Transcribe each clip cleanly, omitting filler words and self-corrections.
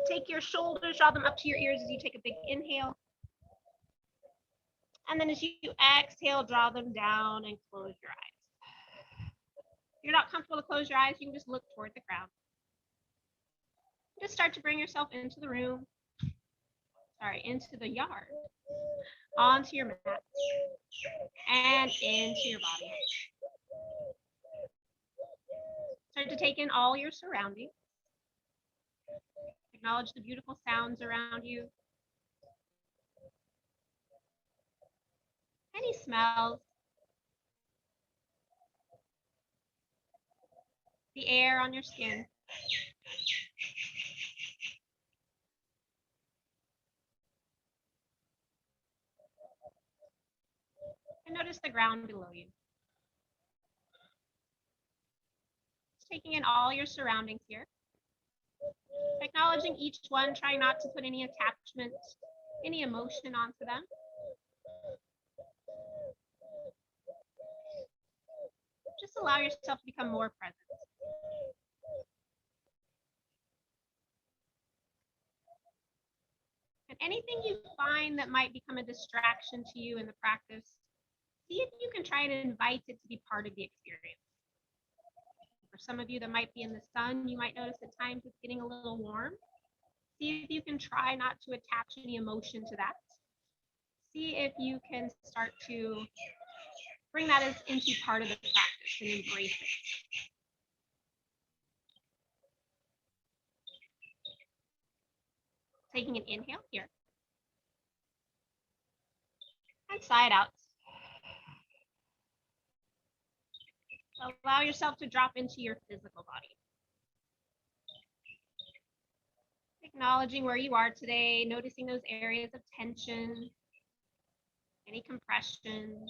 Take your shoulders, draw them up to your ears as you take a big inhale. And then as you exhale, draw them down and close your eyes. If you're not comfortable to close your eyes, you can just look toward the ground. Just start to bring yourself into the room, into the yard, onto your mat, and into your body. Start to take in all your surroundings. Acknowledge the beautiful sounds around you. Any smells. The air on your skin. And notice the ground below you. Just taking in all your surroundings here. Acknowledging each one, trying not to put any attachment, any emotion onto them. Just allow yourself to become more present. And anything you find that might become a distraction to you in the practice, see if you can try and invite it to be part of the experience. For some of you that might be in the sun, you might notice at times it's getting a little warm. See if you can try not to attach any emotion to that. See if you can start to bring that as into part of the practice and embrace it. Taking an inhale here. And sigh out. Allow yourself to drop into your physical body. Acknowledging where you are today, noticing those areas of tension, any compression,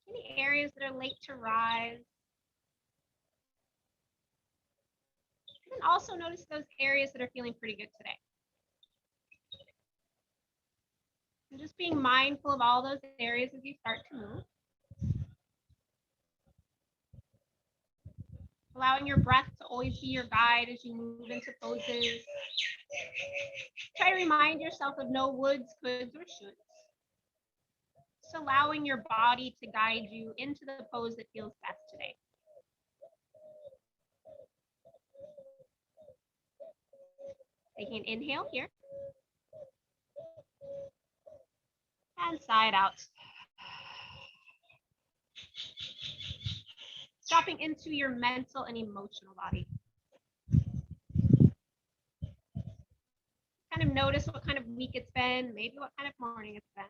any areas that are late to rise. And also notice those areas that are feeling pretty good today. And just being mindful of all those areas as you start to move. Allowing your breath to always be your guide as you move into poses. Try to remind yourself of no woulds, coulds, or shoulds. Just allowing your body to guide you into the pose that feels best today. Taking an inhale here. And sigh it out. Dropping into your mental and emotional body. Kind of notice what kind of week it's been, maybe what kind of morning it's been.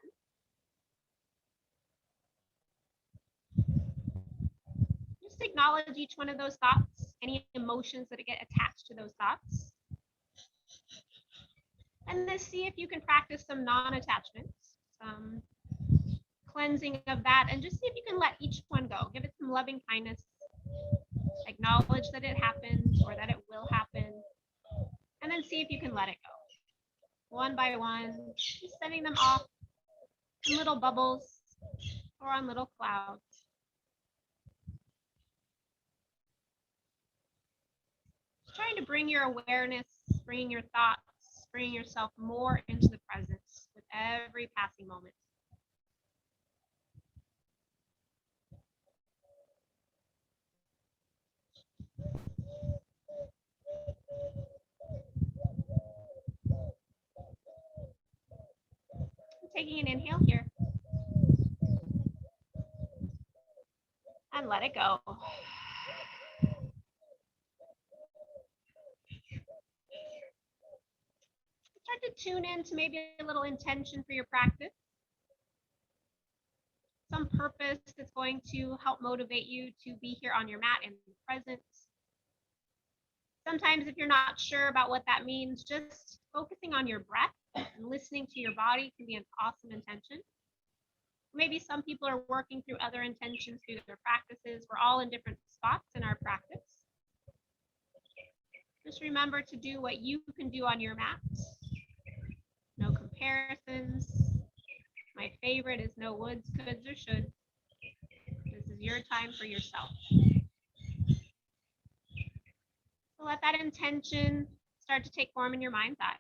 Just acknowledge each one of those thoughts, any emotions that get attached to those thoughts. And then see if you can practice some non-attachment, some cleansing of that, and just see if you can let each one go. Give it some loving kindness. Acknowledge that it happened or that it will happen, and then see if you can let it go. One by one, just sending them off in little bubbles or on little clouds. Just trying to bring your awareness, bringing your thoughts, bringing yourself more into the present with every passing moment. Taking an inhale here. And let it go. Start to tune in to maybe a little intention for your practice. Some purpose that's going to help motivate you to be here on your mat in the present. Sometimes if you're not sure about what that means, just focusing on your breath and listening to your body can be an awesome intention. Maybe some people are working through other intentions through their practices. We're all in different spots in our practice. Just remember to do what you can do on your mat. No comparisons. My favorite is no woulds, coulds, or shoulds. This is your time for yourself. So let that intention start to take form in your mind's eye.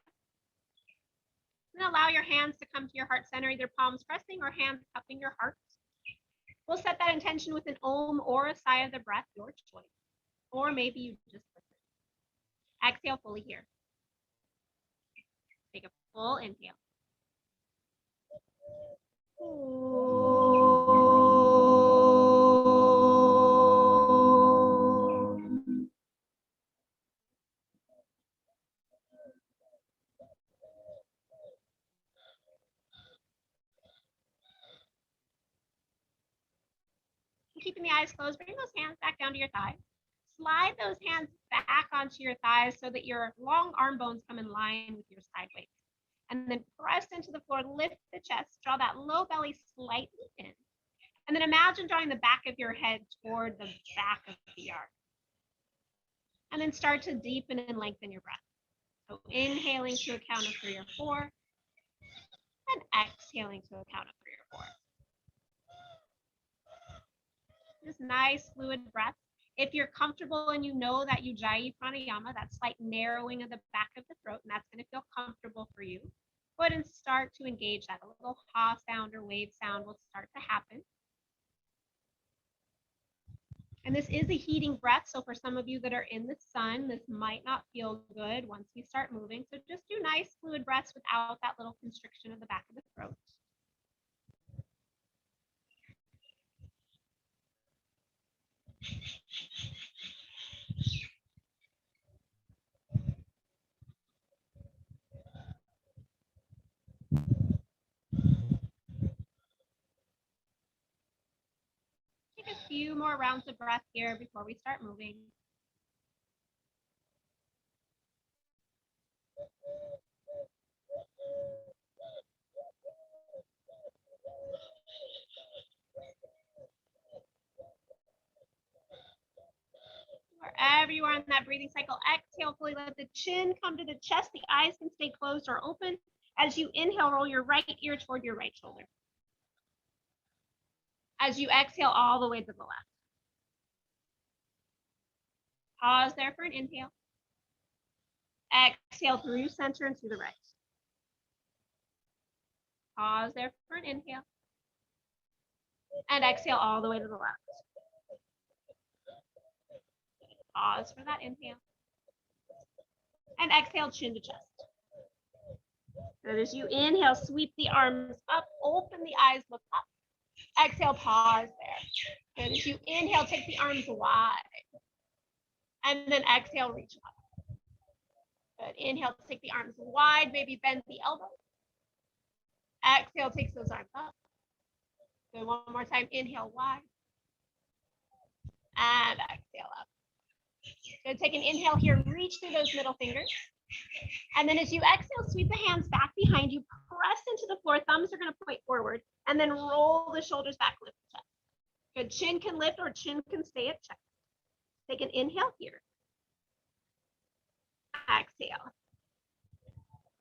And allow your hands to come to your heart center, either palms pressing or hands cupping your heart. We'll set that intention with an om or a sigh of the breath, your choice. Or maybe you just listen. Exhale fully here. Take a full inhale. Keeping the eyes closed, bring those hands back down to your thighs. Slide those hands back onto your thighs so that your long arm bones come in line with your side weights. And then press into the floor, lift the chest, draw that low belly slightly in. And then imagine drawing the back of your head toward the back of the arm. And then start to deepen and lengthen your breath. So inhaling to a count of 3 or 4, and exhaling to a count of 3 or 4. Just nice fluid breath. If you're comfortable and you know that Ujjayi pranayama, that slight narrowing of the back of the throat, and that's going to feel comfortable for you, go ahead and start to engage that. A little ha sound or wave sound will start to happen. And this is a heating breath, so for some of you that are in the sun, this might not feel good once we start moving. So just do nice fluid breaths without that little constriction of the back of the throat. Take a few more rounds of breath here before we start moving. Wherever you are in that breathing cycle, exhale, fully let the chin come to the chest. The eyes can stay closed or open. As you inhale, roll your right ear toward your right shoulder. As you exhale, all the way to the left. Pause there for an inhale. Exhale through center and to the right. Pause there for an inhale. And exhale all the way to the left. Pause for that inhale. And exhale, chin to chest. Good. As you inhale, sweep the arms up, open the eyes, look up. Exhale, pause there. Good. As you inhale, take the arms wide. And then exhale, reach up. Good. Inhale, take the arms wide, maybe bend the elbows. Exhale, takes those arms up. Good. One more time. Inhale, wide. And exhale up. Good. Take an inhale here. Reach through those middle fingers. And then as you exhale, sweep the hands back behind you. Press into the floor. Thumbs are going to point forward. And then roll the shoulders back, lift the chest. Good. Chin can lift or chin can stay at chest. Take an inhale here. Exhale.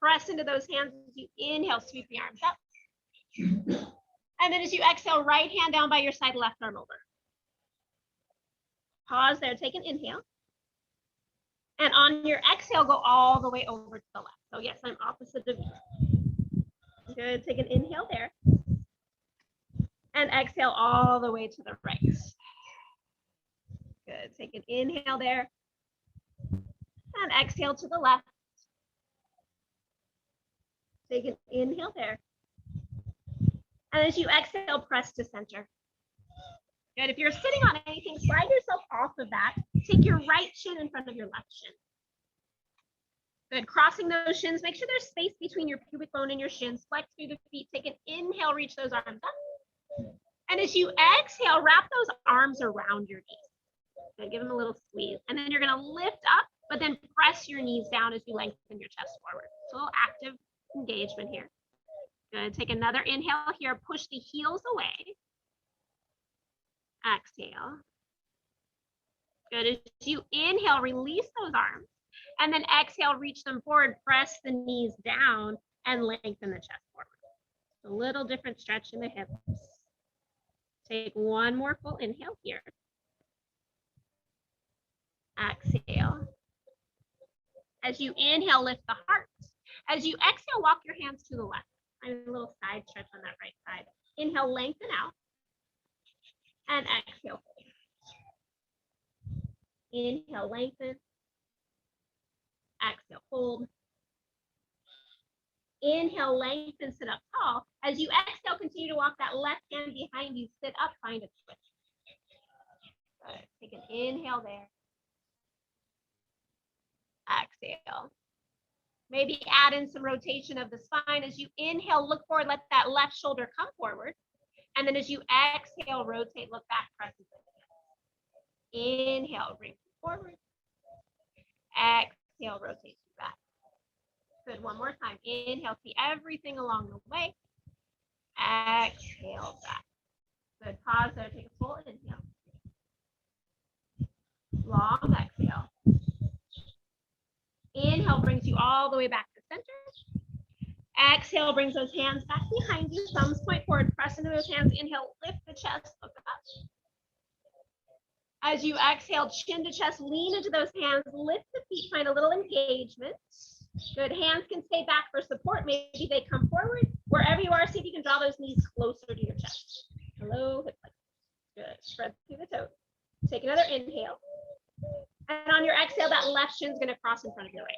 Press into those hands as you inhale, sweep the arms up. And then as you exhale, right hand down by your side, left arm over. Pause there, take an inhale. And on your exhale, go all the way over to the left. So yes, I'm opposite of you. Good, take an inhale there. And exhale all the way to the right. Good, take an inhale there. And exhale to the left. Take an inhale there. And as you exhale, press to center. Good. If you're sitting on anything, slide yourself off of that. Take your right shin in front of your left shin. Good. Crossing those shins. Make sure there's space between your pubic bone and your shins. Flex through the feet. Take an inhale, reach those arms up. And as you exhale, wrap those arms around your knees. Good. Give them a little squeeze. And then you're going to lift up, but then press your knees down as you lengthen your chest forward. So a little active engagement here. Good. Take another inhale here. Push the heels away. Exhale. Good. As you inhale, release those arms. And then exhale, reach them forward. Press the knees down and lengthen the chest forward. A little different stretch in the hips. Take one more full inhale here. Exhale. As you inhale, lift the heart. As you exhale, walk your hands to the left. Find a little side stretch on that right side. Inhale, lengthen out. And exhale. Inhale, lengthen. Exhale, hold. Inhale, lengthen, sit up tall. As you exhale, continue to walk that left hand behind you. Sit up, find a twist. Good. Take an inhale there. Exhale. Maybe add in some rotation of the spine. As you inhale, look forward, let that left shoulder come forward. And then as you exhale, rotate, look back, press into the hands. Inhale, bring forward. Exhale, rotate you back. Good, one more time. Inhale, see everything along the way. Exhale, back. Good, pause there, take a full inhale. Long exhale. Inhale brings you all the way back to center. Exhale brings those hands back behind you. Thumbs point forward, press into those hands. Inhale, lift the chest, look up. As you exhale, chin to chest, lean into those hands, lift the feet, find a little engagement. Good, hands can stay back for support. Maybe they come forward. Wherever you are, see if you can draw those knees closer to your chest. Hello, hip flex. Good, spread through the toes. Take another inhale. And on your exhale, that left shin's gonna cross in front of your right.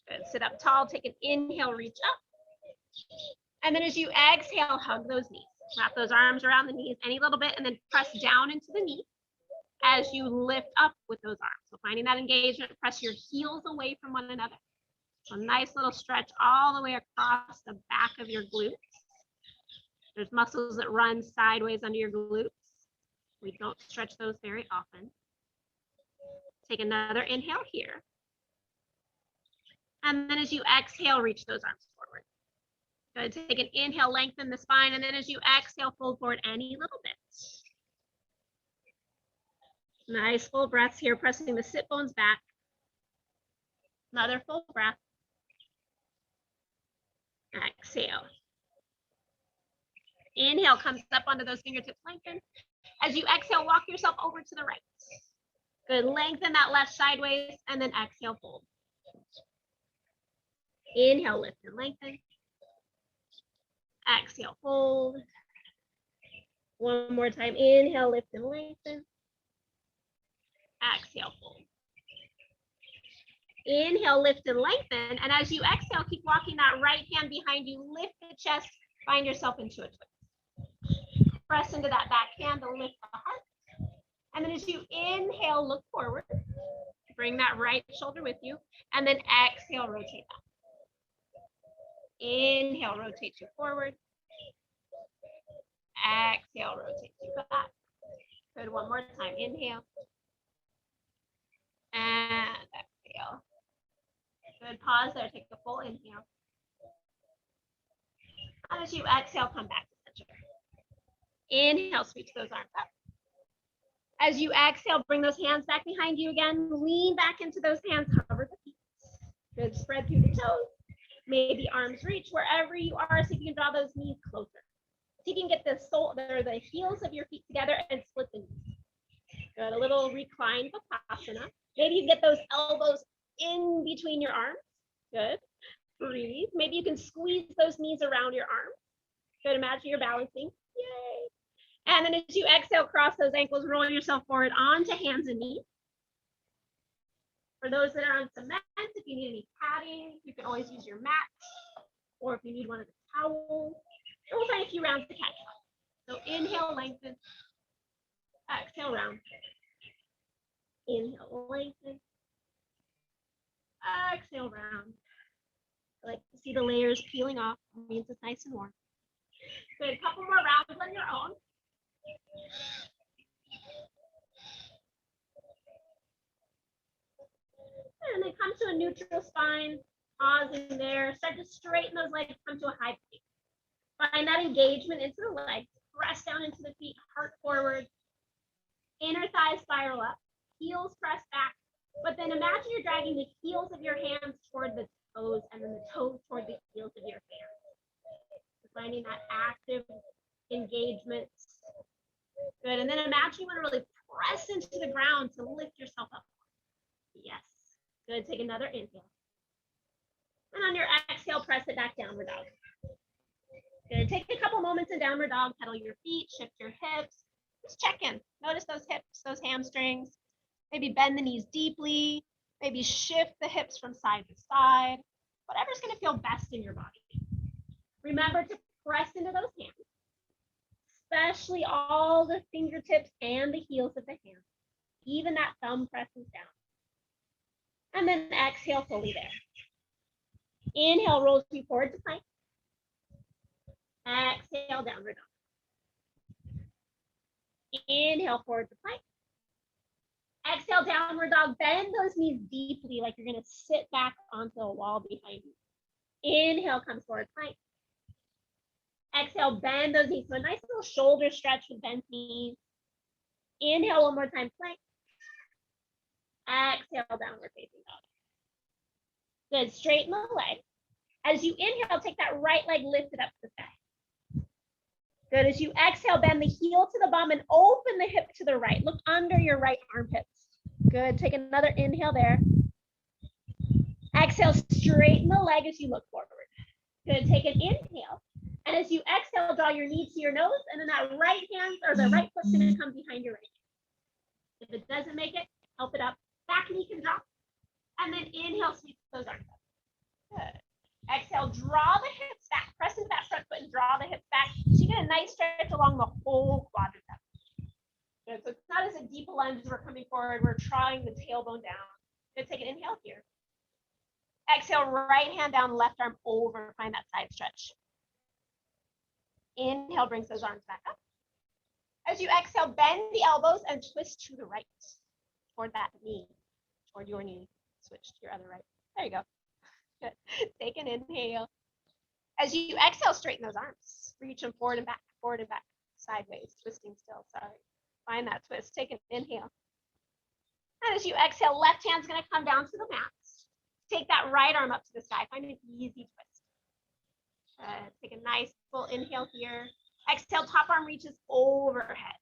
Good, sit up tall, take an inhale, reach up. And then as you exhale, hug those knees. Wrap those arms around the knees any little bit and then press down into the knee as you lift up with those arms. So finding that engagement, press your heels away from one another. So nice little stretch all the way across the back of your glutes. There's muscles that run sideways under your glutes. We don't stretch those very often. Take another inhale here. And then as you exhale, reach those arms forward. Good, take an inhale, lengthen the spine, and then as you exhale, fold forward any little bit. Nice full breaths here, pressing the sit bones back. Another full breath. Exhale. Inhale comes up onto those fingertips, lengthen. As you exhale, walk yourself over to the right. Good, lengthen that left sideways, and then exhale, fold. Inhale, lift and lengthen. Exhale, fold. One more time, inhale, lift and lengthen. Exhale, fold. Inhale, lift and lengthen. And as you exhale, keep walking that right hand behind you. Lift the chest, find yourself into a twist. Press into that back hand to lift the heart. And then as you inhale, look forward. Bring that right shoulder with you. And then exhale, rotate back. Inhale, rotate you forward. Exhale, rotate you back. Good, one more time. Inhale. And exhale. Good, pause there, take a full inhale. And as you exhale, come back to center. Inhale, sweep those arms up. As you exhale, bring those hands back behind you again. Lean back into those hands, hover the feet. Good, spread through the toes. Maybe arms reach wherever you are, so you can draw those knees closer. So you can get the the heels of your feet together and split the knees. Good, a little recline Vinyasa. Maybe you get those elbows in between your arms. Good, breathe. Maybe you can squeeze those knees around your arms. Good, imagine you're balancing. Yay. And then as you exhale, cross those ankles, roll yourself forward onto hands and knees. For those that are on cement, if you need any padding, you can always use your mat, or if you need one of the towels, and we'll find a few rounds to catch up. So inhale, lengthen. Exhale, round. Inhale, lengthen. Exhale, round. I like to see the layers peeling off. It means it's nice and warm. Good, a couple more rounds on your own. And then come to a neutral spine, pause in there, start to straighten those legs, come to a high plank. Find that engagement into the legs, press down into the feet, heart forward, inner thighs spiral up, heels press back, but then imagine you're dragging the heels of your hands toward the toes and then the toes toward the heels of your hands. So finding that active engagement. Good, and then imagine you want to really press into the ground to lift yourself up. Yes. Good, take another inhale. And on your exhale, press it back, downward dog. Good. Take a couple moments in downward dog, pedal your feet, shift your hips. Just check in. Notice those hips, those hamstrings. Maybe bend the knees deeply. Maybe shift the hips from side to side. Whatever's going to feel best in your body. Remember to press into those hands, especially all the fingertips and the heels of the hands. Even that thumb presses down. And then exhale fully there. Inhale, rolls you forward to plank. Exhale, downward dog. Inhale, forward to plank. Exhale, downward dog. Bend those knees deeply like you're going to sit back onto a wall behind you. Inhale, comes forward, plank. Exhale, bend those knees. So a nice little shoulder stretch with bent knees. Inhale, one more time, plank. Exhale, downward facing dog. Good, straighten the leg. As you inhale, take that right leg, lift it up to the sky. Good, as you exhale, bend the heel to the bum and open the hip to the right. Look under your right armpits. Good, take another inhale there. Exhale, straighten the leg as you look forward. Good, take an inhale. And as you exhale, draw your knee to your nose, and then that right hand or the right foot's gonna come behind your right hand. If it doesn't make it, help it up. Back knee can drop. And then inhale, sweep those arms up. Good. Exhale, draw the hips back. Press into that front foot and draw the hips back. So you get a nice stretch along the whole quadricep. Good. So it's not as a deep lunge as we're coming forward. We're drawing the tailbone down. Good. Take an inhale here. Exhale, right hand down, left arm over. Find that side stretch. Inhale, brings those arms back up. As you exhale, bend the elbows and twist to the right. Toward that knee. Toward your knee. Switch to your other right. There you go. Good. Take an inhale. As you exhale, straighten those arms. Reach them forward and back, sideways, twisting still, sorry. Find that twist. Take an inhale. And as you exhale, left hand's going to come down to the mat. Take that right arm up to the sky. Find an easy twist. Take a nice full inhale here. Exhale, top arm reaches overhead.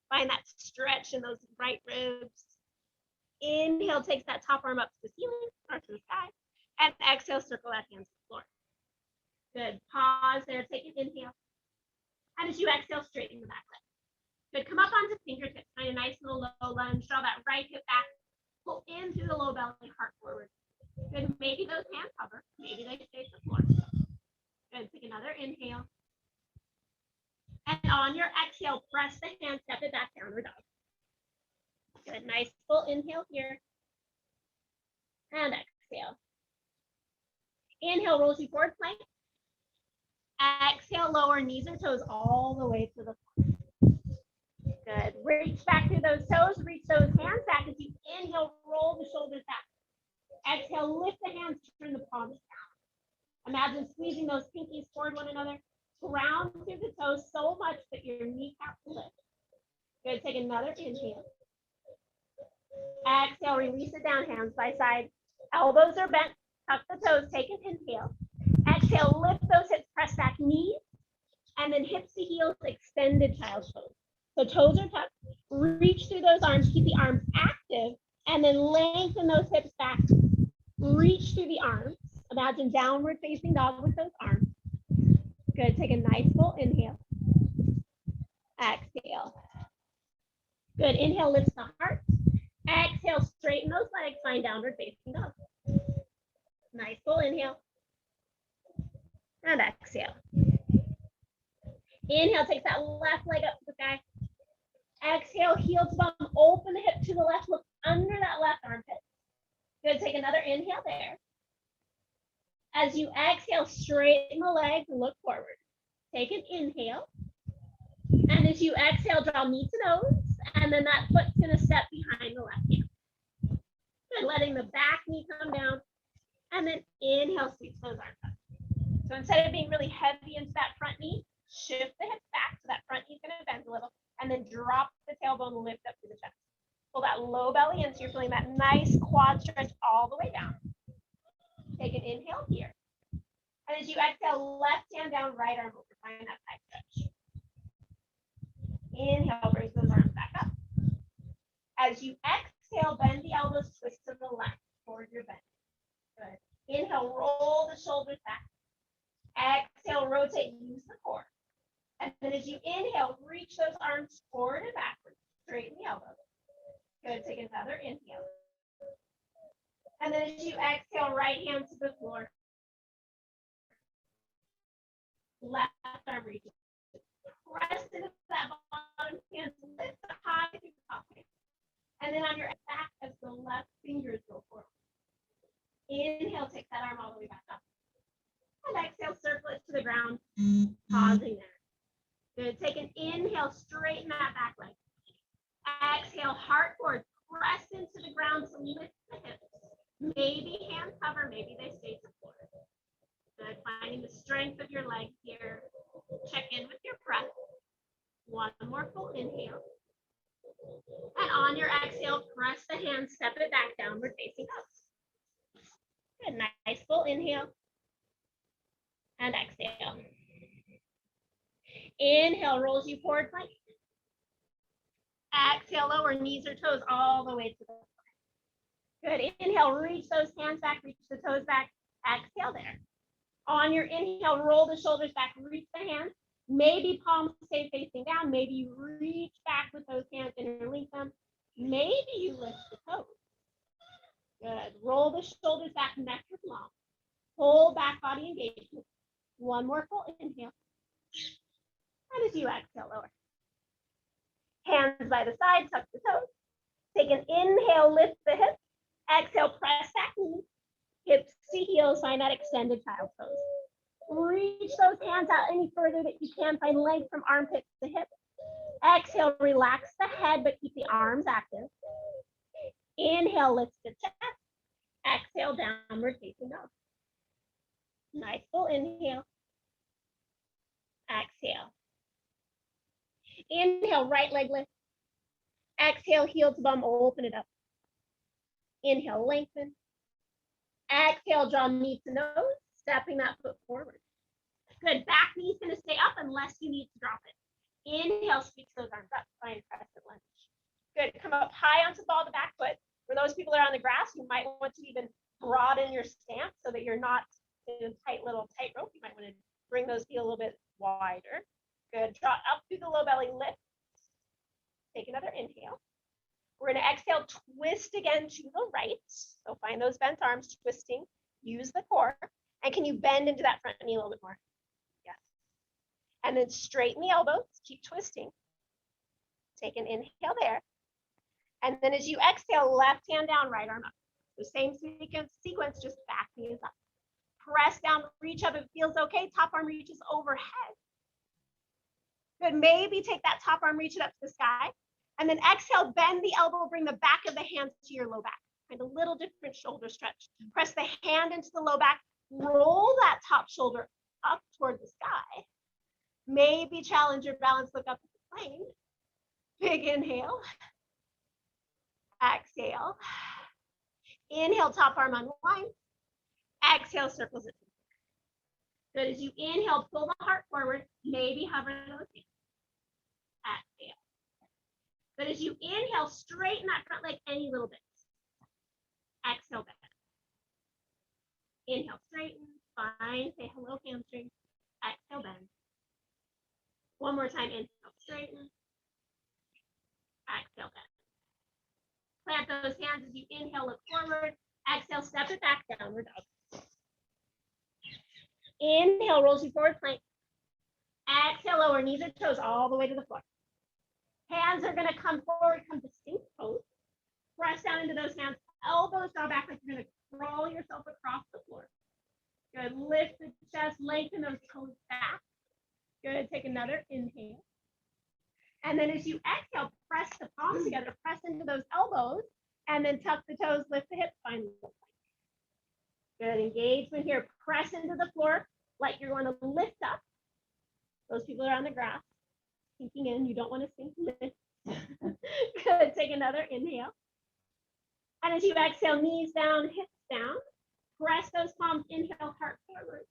Find that stretch in those right ribs. Inhale, takes that top arm up to the ceiling or to the sky. And exhale, circle that hand to the floor. Good. Pause there. Take an inhale. And as you exhale, straighten the back leg. Good. Come up onto fingertips. Find a nice little low lunge. Draw that right hip back. Pull in through the low belly, heart forward. Good. Maybe those hands hover. Maybe they stay to the floor. Good. Take another inhale. And on your exhale, press the hand, step it back, downward dog. Good. Nice full inhale here. And exhale. Inhale, rolls you forward, plank. Exhale, lower knees or toes all the way to the floor. Good. Reach back through those toes. Reach those hands back as you inhale, roll the shoulders back. Exhale, lift the hands, turn the palms down. Imagine squeezing those pinkies toward one another. Ground through the toes so much that your kneecaps lift. Good. Take another inhale. Exhale, release it down, hands by side. Elbows are bent. Tuck the toes, take an inhale. Exhale, lift those hips, press back knees, and then hips to heels, extended child's pose. So toes are tucked, reach through those arms, keep the arms active, and then lengthen those hips back, reach through the arms. Imagine downward facing dog with those arms. Good, take a nice full inhale. Exhale. Good, inhale, lifts the heart. Exhale, straighten those legs, find downward facing dog. Nice full inhale. And exhale. Inhale, take that left leg up to the sky. Exhale, heel to bum, open the hip to the left, look under that left armpit. Good, take another inhale there. As you exhale, straighten the legs and look forward. Take an inhale. And as you exhale, draw knee to nose, and then that foot's gonna step behind the left hand. Good, letting the back knee come down, and then inhale, sweep those arms up. So instead of being really heavy into that front knee, shift the hips back so that front knee's gonna bend a little, and then drop the tailbone, lift up to the chest. Pull that low belly in so you're feeling that nice quad stretch all the way down. Take an inhale here. And as you exhale, left hand down, right arm over, find that side stretch. Inhale, brings those arms back up. As you exhale, bend the elbows, twist to the left for forward you're bending. Good. Inhale, roll the shoulders back. Exhale, rotate, use the core. And then as you inhale, reach those arms forward and backwards. Straighten the elbows. Good. Take another inhale. And then as you exhale, right hand to the floor. Left arm reaches. Press into that bottom hand, lift the high through the top hand. And then on your back as the left fingers go forward. Inhale, take that arm all the way back up. And exhale, circle it to the ground, pausing there. Good. Take an inhale, straighten that back leg. Exhale, heart forward, press into the ground to lift the hips. Maybe hands cover, maybe they stay supported. Good. Finding the strength of your legs here. Check in with your breath. One more full inhale. And on your exhale, press the hands, step it back, downward facing up. Good. Nice full inhale. And exhale. Inhale, rolls you forward plank. Exhale, lower knees or toes all the way to the floor. Good. Inhale, reach those hands back, reach the toes back. Exhale there. On your inhale, roll the shoulders back, reach the hands. Maybe palms stay facing down. Maybe you reach back with those hands, interlink them. Maybe you lift the toes. Good. Roll the shoulders back, neck is long. Whole back body engagement. One more full inhale. And as you exhale, lower. Hands by the side, tuck the toes. Take an inhale, lift the hips. Exhale, press back knees. Hips to heels, find that extended child pose. Reach those hands out any further that you can. Find length from armpits to hips. Exhale, relax the head, but keep the arms active. Inhale, lift the chest. Exhale, downward facing dog. Nice full inhale. Exhale. Inhale, right leg lift. Exhale, heel to bum, open it up. Inhale, lengthen. Exhale, draw knee to nose, stepping that foot forward. Good. Back knee's going to stay up unless you need to drop it. Inhale, sweep those arms up. Find crescent lunge. Good. Come up high onto the ball of the back foot. For those people that are on the grass, you might want to even broaden your stance so that you're not in a tight little tightrope. You might want to bring those feet a little bit wider. Good. Draw up through the low belly, lift. Take another inhale. We're going to exhale, twist again to the right. So find those bent arms, twisting. Use the core. And can you bend into that front knee a little bit more? Yes. And then straighten the elbows. Keep twisting. Take an inhale there. And then as you exhale, left hand down, right arm up. The same sequence, just back knee is up. Press down, reach up. If it feels okay, top arm reaches overhead. Good. Maybe take that top arm, reach it up to the sky. And then exhale, bend the elbow, bring the back of the hands to your low back. Find a little different shoulder stretch. Press the hand into the low back. Roll that top shoulder up toward the sky. Maybe challenge your balance, look up at the plane. Big inhale. Exhale. Inhale, top arm unwind. Exhale, circles it. Good. As you inhale, pull the heart forward. Maybe hover those hands. Exhale. But as you inhale, straighten that front leg any little bit. Exhale, bend. Inhale, straighten. Fine. Say hello, hamstring. Exhale, bend. One more time. Inhale, straighten. Exhale, bend. Plant those hands as you inhale, look forward. Exhale, step it back, downward dog. Inhale, rolls you forward, plank. Exhale, lower knees or toes all the way to the floor. Hands are going to come forward, come distinct pose. Press down into those hands. Elbows draw back like you're going to crawl yourself across the floor. Good. Lift the chest, lengthen those toes back. Good. Take another inhale. And then as you exhale, press the palms together, press into those elbows, and then tuck the toes, lift the hips, find the plank. Good. Engagement here. Press into the floor like you're going to lift up. Those people are on the grass. Sinking in, you don't want to sink in. Good. Take another inhale. And as you exhale, knees down, hips down. Press those palms, inhale, heart forward.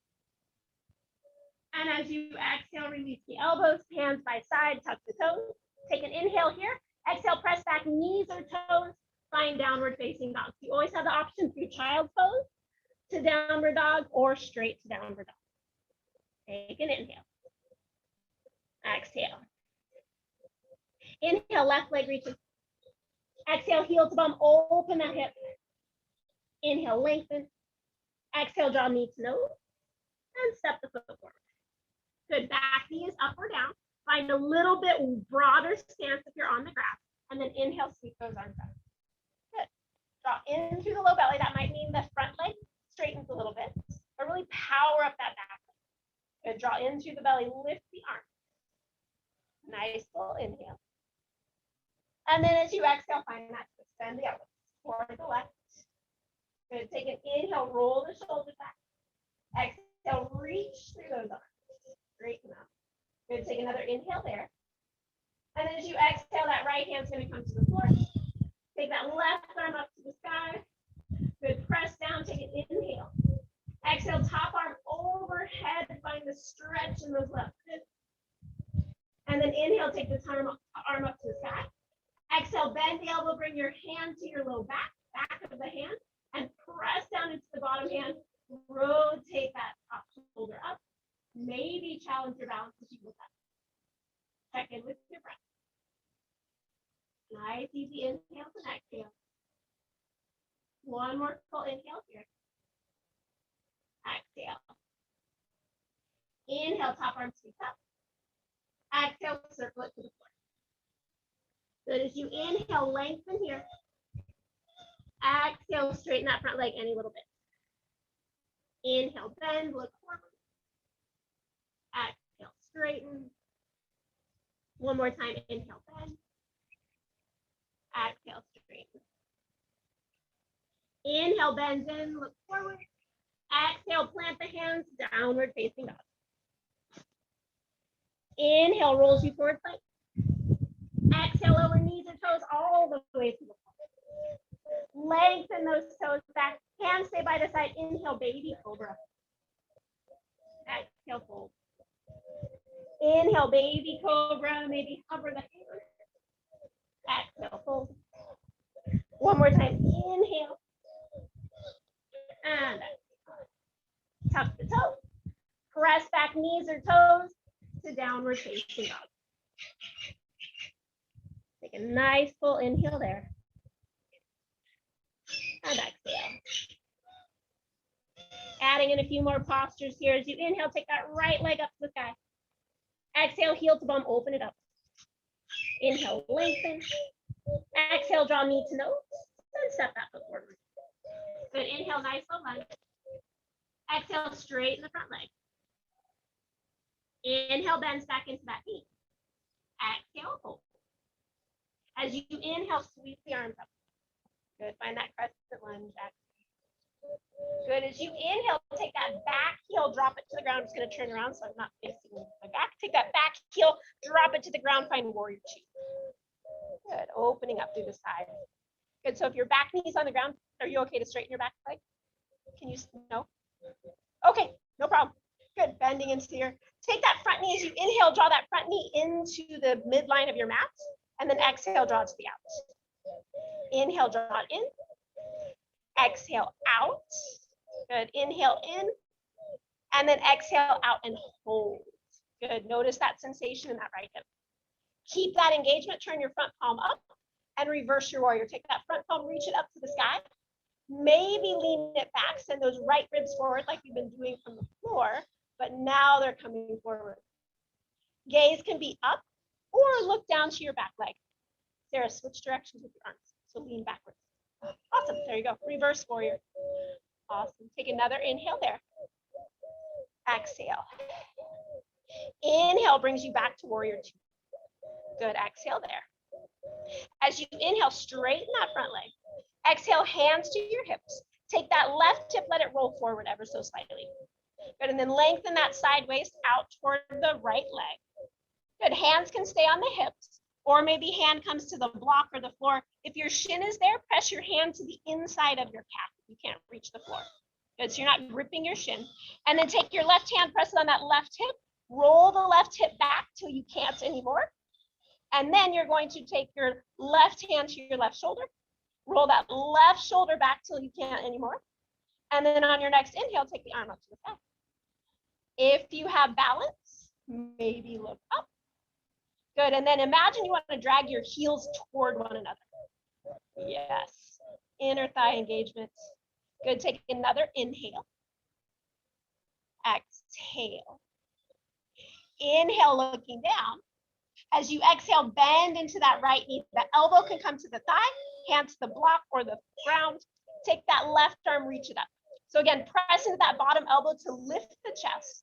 And as you exhale, release the elbows, hands by side, tuck the toes. Take an inhale here. Exhale, press back, knees or toes. Find downward facing dog. You always have the option through child's pose to downward dog or straight to downward dog. Take an inhale. Exhale. Inhale, left leg reaches. Exhale, heel to bum, open that hip. Inhale, lengthen. Exhale, draw knee to nose. And step the foot forward. Good, back knee is up or down. Find a little bit broader stance if you're on the grass. And then inhale, sweep those arms up. Good. Draw in through the low belly. That might mean the front leg straightens a little bit. But really power up that back leg. Good, draw in through the belly, lift the arm. Nice full inhale. And then as you exhale, find that twist. Bend the elbows toward the left. Good, take an inhale, roll the shoulders back. Exhale, reach through those arms. Straighten up. Good, take another inhale there. And as you exhale, that right hand's gonna come to the floor. Take that left arm up to the sky. Good, press down, take an inhale. Exhale, top arm overhead, find the stretch in those left hips. And then inhale, take this arm up to the sky. Exhale, bend the elbow, bring your hand to your low back of the hand, and press down into the bottom hand. Rotate that top shoulder up. Maybe challenge your balance as you look up. Check in with your breath. Nice, easy inhale and exhale. One more full inhale here. Exhale. Inhale, top arm sweeps up. Exhale, circle it to the floor. Good, as you inhale, lengthen here. Exhale, straighten that front leg any little bit. Inhale, bend, look forward. Exhale, straighten. One more time, inhale, bend. Exhale, straighten. Inhale, bend in, look forward. Exhale, plant the hands, downward facing dog. Inhale, rolls you forward plank. Exhale, lower knees and toes all the way to the floor. Lengthen those toes back. Hands stay by the side. Inhale, baby cobra. Exhale, fold. Inhale, baby cobra. Maybe hover the hands. Exhale, fold. One more time. Inhale. And exhale. Tuck the toes. Press back knees or toes to downward facing dog. Take a nice full inhale there. And exhale. Adding in a few more postures here. As you inhale, take that right leg up to the sky. Exhale, heel to bum, open it up. Inhale, lengthen. Exhale, draw knee to nose. And step that foot forward. Good, inhale, nice low lunge. Exhale, straighten the front leg. Inhale, bends back into that knee. Exhale, fold. As you inhale, sweep the arms up. Good, find that crescent lunge. Good, as you inhale, take that back heel, drop it to the ground. I'm just gonna turn around so I'm not facing my back. Take that back heel, drop it to the ground, find warrior two. Good, opening up through the side. Good, so if your back knee's on the ground, are you okay to straighten your back leg? Can you, no? Okay, no problem. Good, bending into your, take that front knee as you inhale, draw that front knee into the midline of your mat, and then exhale, draw it to the out. Inhale, draw it in. Exhale, out. Good, inhale in, and then exhale out and hold. Good, notice that sensation in that right hip. Keep that engagement, turn your front palm up, and reverse your warrior. Take that front palm, reach it up to the sky. Maybe lean it back, send those right ribs forward like you've been doing from the floor, but now they're coming forward. Gaze can be up or look down to your back leg. Sarah, switch directions with your arms. So lean backwards. Awesome, there you go. Reverse warrior. Awesome, take another inhale there. Exhale. Inhale brings you back to warrior two. Good, exhale there. As you inhale, straighten that front leg. Exhale, hands to your hips. Take that left hip, let it roll forward ever so slightly. Good, and then lengthen that side waist out toward the right leg. Good, hands can stay on the hips, or maybe hand comes to the block or the floor. If your shin is there, press your hand to the inside of your calf if you can't reach the floor. Good, so you're not gripping your shin. And then take your left hand, press it on that left hip, roll the left hip back till you can't anymore. And then you're going to take your left hand to your left shoulder, Roll that left shoulder back till you can't anymore. And then on your next inhale, take the arm up to the sky. If you have balance, maybe look up. Good, and then imagine you want to drag your heels toward one another. Yes, inner thigh engagement. Good, take another inhale. Exhale. Inhale, looking down. As you exhale, bend into that right knee. The elbow can come to the thigh, hand to the block or the ground. Take that left arm, reach it up. So again, press into that bottom elbow to lift the chest.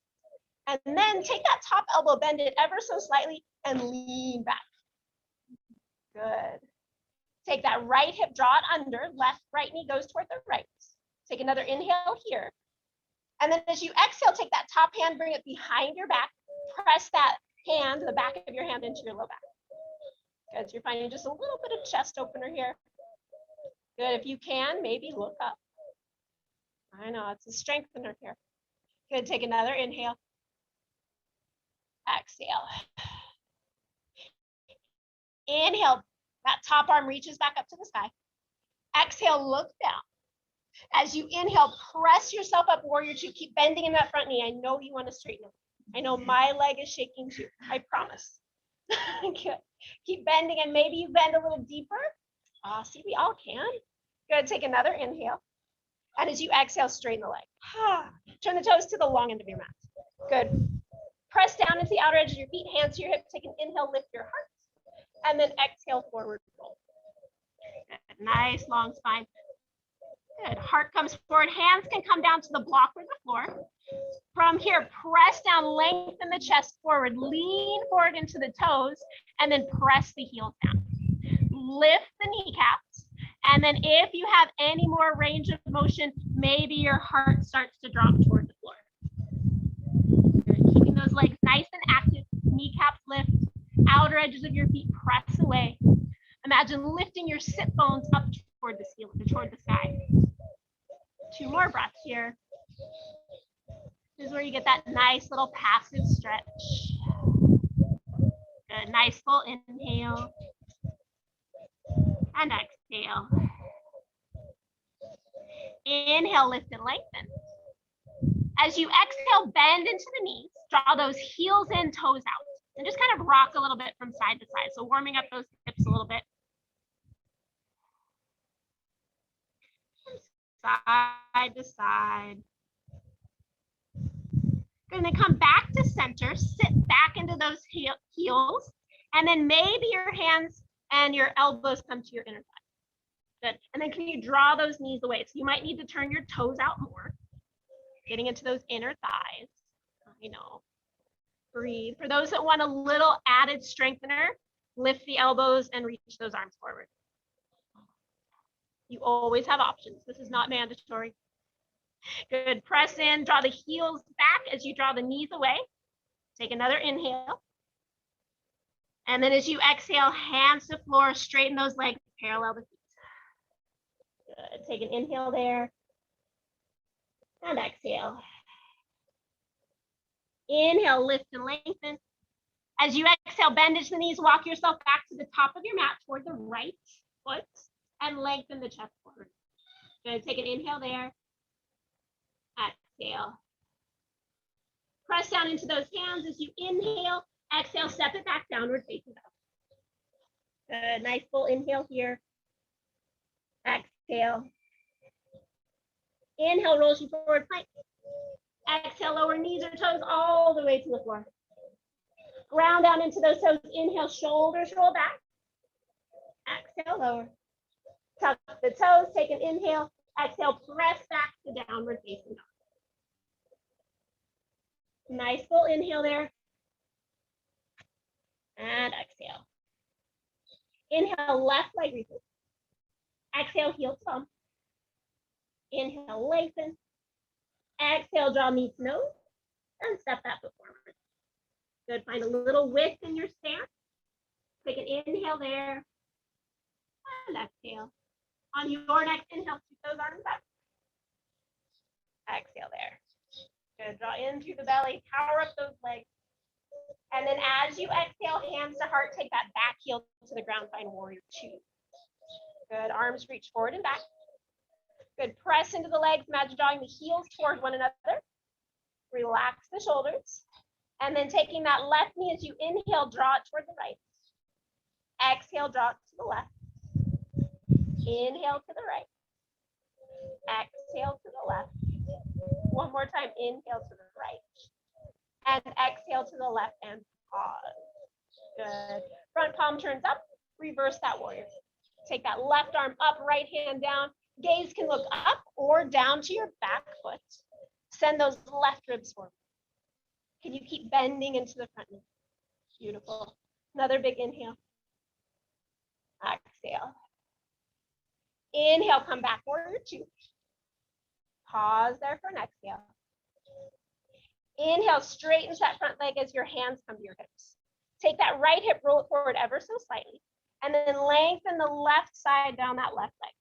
And then take that top elbow, bend it ever so slightly, and lean back. Good. Take that right hip, draw it under. Right knee goes toward the right. Take another inhale here. And then as you exhale, take that top hand, bring it behind your back. Press that hand, the back of your hand into your low back. Good, so you're finding just a little bit of chest opener here. Good, if you can, maybe look up. I know, it's a strengthener here. Good, take another inhale. Exhale. Inhale, that top arm reaches back up to the sky. Exhale, look down. As you inhale, press yourself up, warrior two. Keep bending in that front knee. I know you want to straighten it. I know my leg is shaking too, I promise. Good. Keep bending, and maybe you bend a little deeper. See, we all can. Good, take another inhale. And as you exhale, straighten the leg. Turn the toes to the long end of your mat. Good. Press down into the outer edge of your feet, hands to your hips. Take an inhale, lift your heart. And then exhale, forward fold. Good. Nice long spine. Good. Heart comes forward. Hands can come down to the block or the floor. From here, press down, lengthen the chest forward, lean forward into the toes, and then press the heels down. Lift the kneecaps. And then if you have any more range of motion, maybe your heart starts to drop toward the floor. Good. Keeping those legs nice and active, kneecaps lift, outer edges of your feet press away. Imagine lifting your sit bones up toward the ceiling, toward the sky. 2 more breaths here. This is where you get that nice little passive stretch. Good, nice full inhale. And exhale. Inhale, lift and lengthen. As you exhale, bend into the knees. Draw those heels in, toes out. And just kind of rock a little bit from side to side. So warming up those hips a little bit. Side to side. Good, and then come back to center. Sit back into those heels. And then maybe your hands and your elbows come to your inner thigh. Good. And then can you draw those knees away? So you might need to turn your toes out more. Getting into those inner thighs. You know. Breathe. For those that want a little added strengthener, lift the elbows and reach those arms forward. You always have options. This is not mandatory. Good. Press in, draw the heels back as you draw the knees away. Take another inhale. And then as you exhale, hands to floor, straighten those legs, parallel the feet. Good. Take an inhale there. And exhale. Inhale, lift and lengthen. As you exhale, bend into the knees, walk yourself back to the top of your mat toward the right foot and lengthen the chest forward. Good, take an inhale there. Exhale. Press down into those hands as you inhale. Exhale, step it back, downward facing dog. Good, nice full inhale here. Exhale. Inhale, rolls you forward, plank. Exhale, lower knees or toes all the way to the floor. Ground down into those toes. Inhale, shoulders roll back. Exhale, lower. Tuck the toes, take an inhale. Exhale, press back to downward facing dog. Nice full inhale there. And exhale. Inhale, left leg raises. Exhale, heel to thumb. Inhale, lengthen. Exhale, draw knee to nose, and step that foot forward. Good, find a little width in your stance. Take an inhale there, and exhale. On your next inhale, keep those arms up. Exhale there. Good, draw in through the belly, power up those legs. And then as you exhale, hands to heart, take that back heel to the ground, find warrior two. Good, arms reach forward and back. Good, press into the legs, imagine drawing the heels toward one another. Relax the shoulders. And then taking that left knee as you inhale, draw it toward the right. Exhale, draw it to the left. Inhale to the right. Exhale to the left. One more time, inhale to the right. And exhale to the left and pause. Good. Front palm turns up, reverse that warrior. Take that left arm up, right hand down. Gaze can look up or down to your back foot. Send those left ribs forward. Can you keep bending into the front knee? Beautiful. Another big inhale. Exhale. Inhale, come back, warrior two. Pause there for an exhale. Inhale, straightens that front leg as your hands come to your hips. Take that right hip, roll it forward ever so slightly, and then lengthen the left side down that left leg.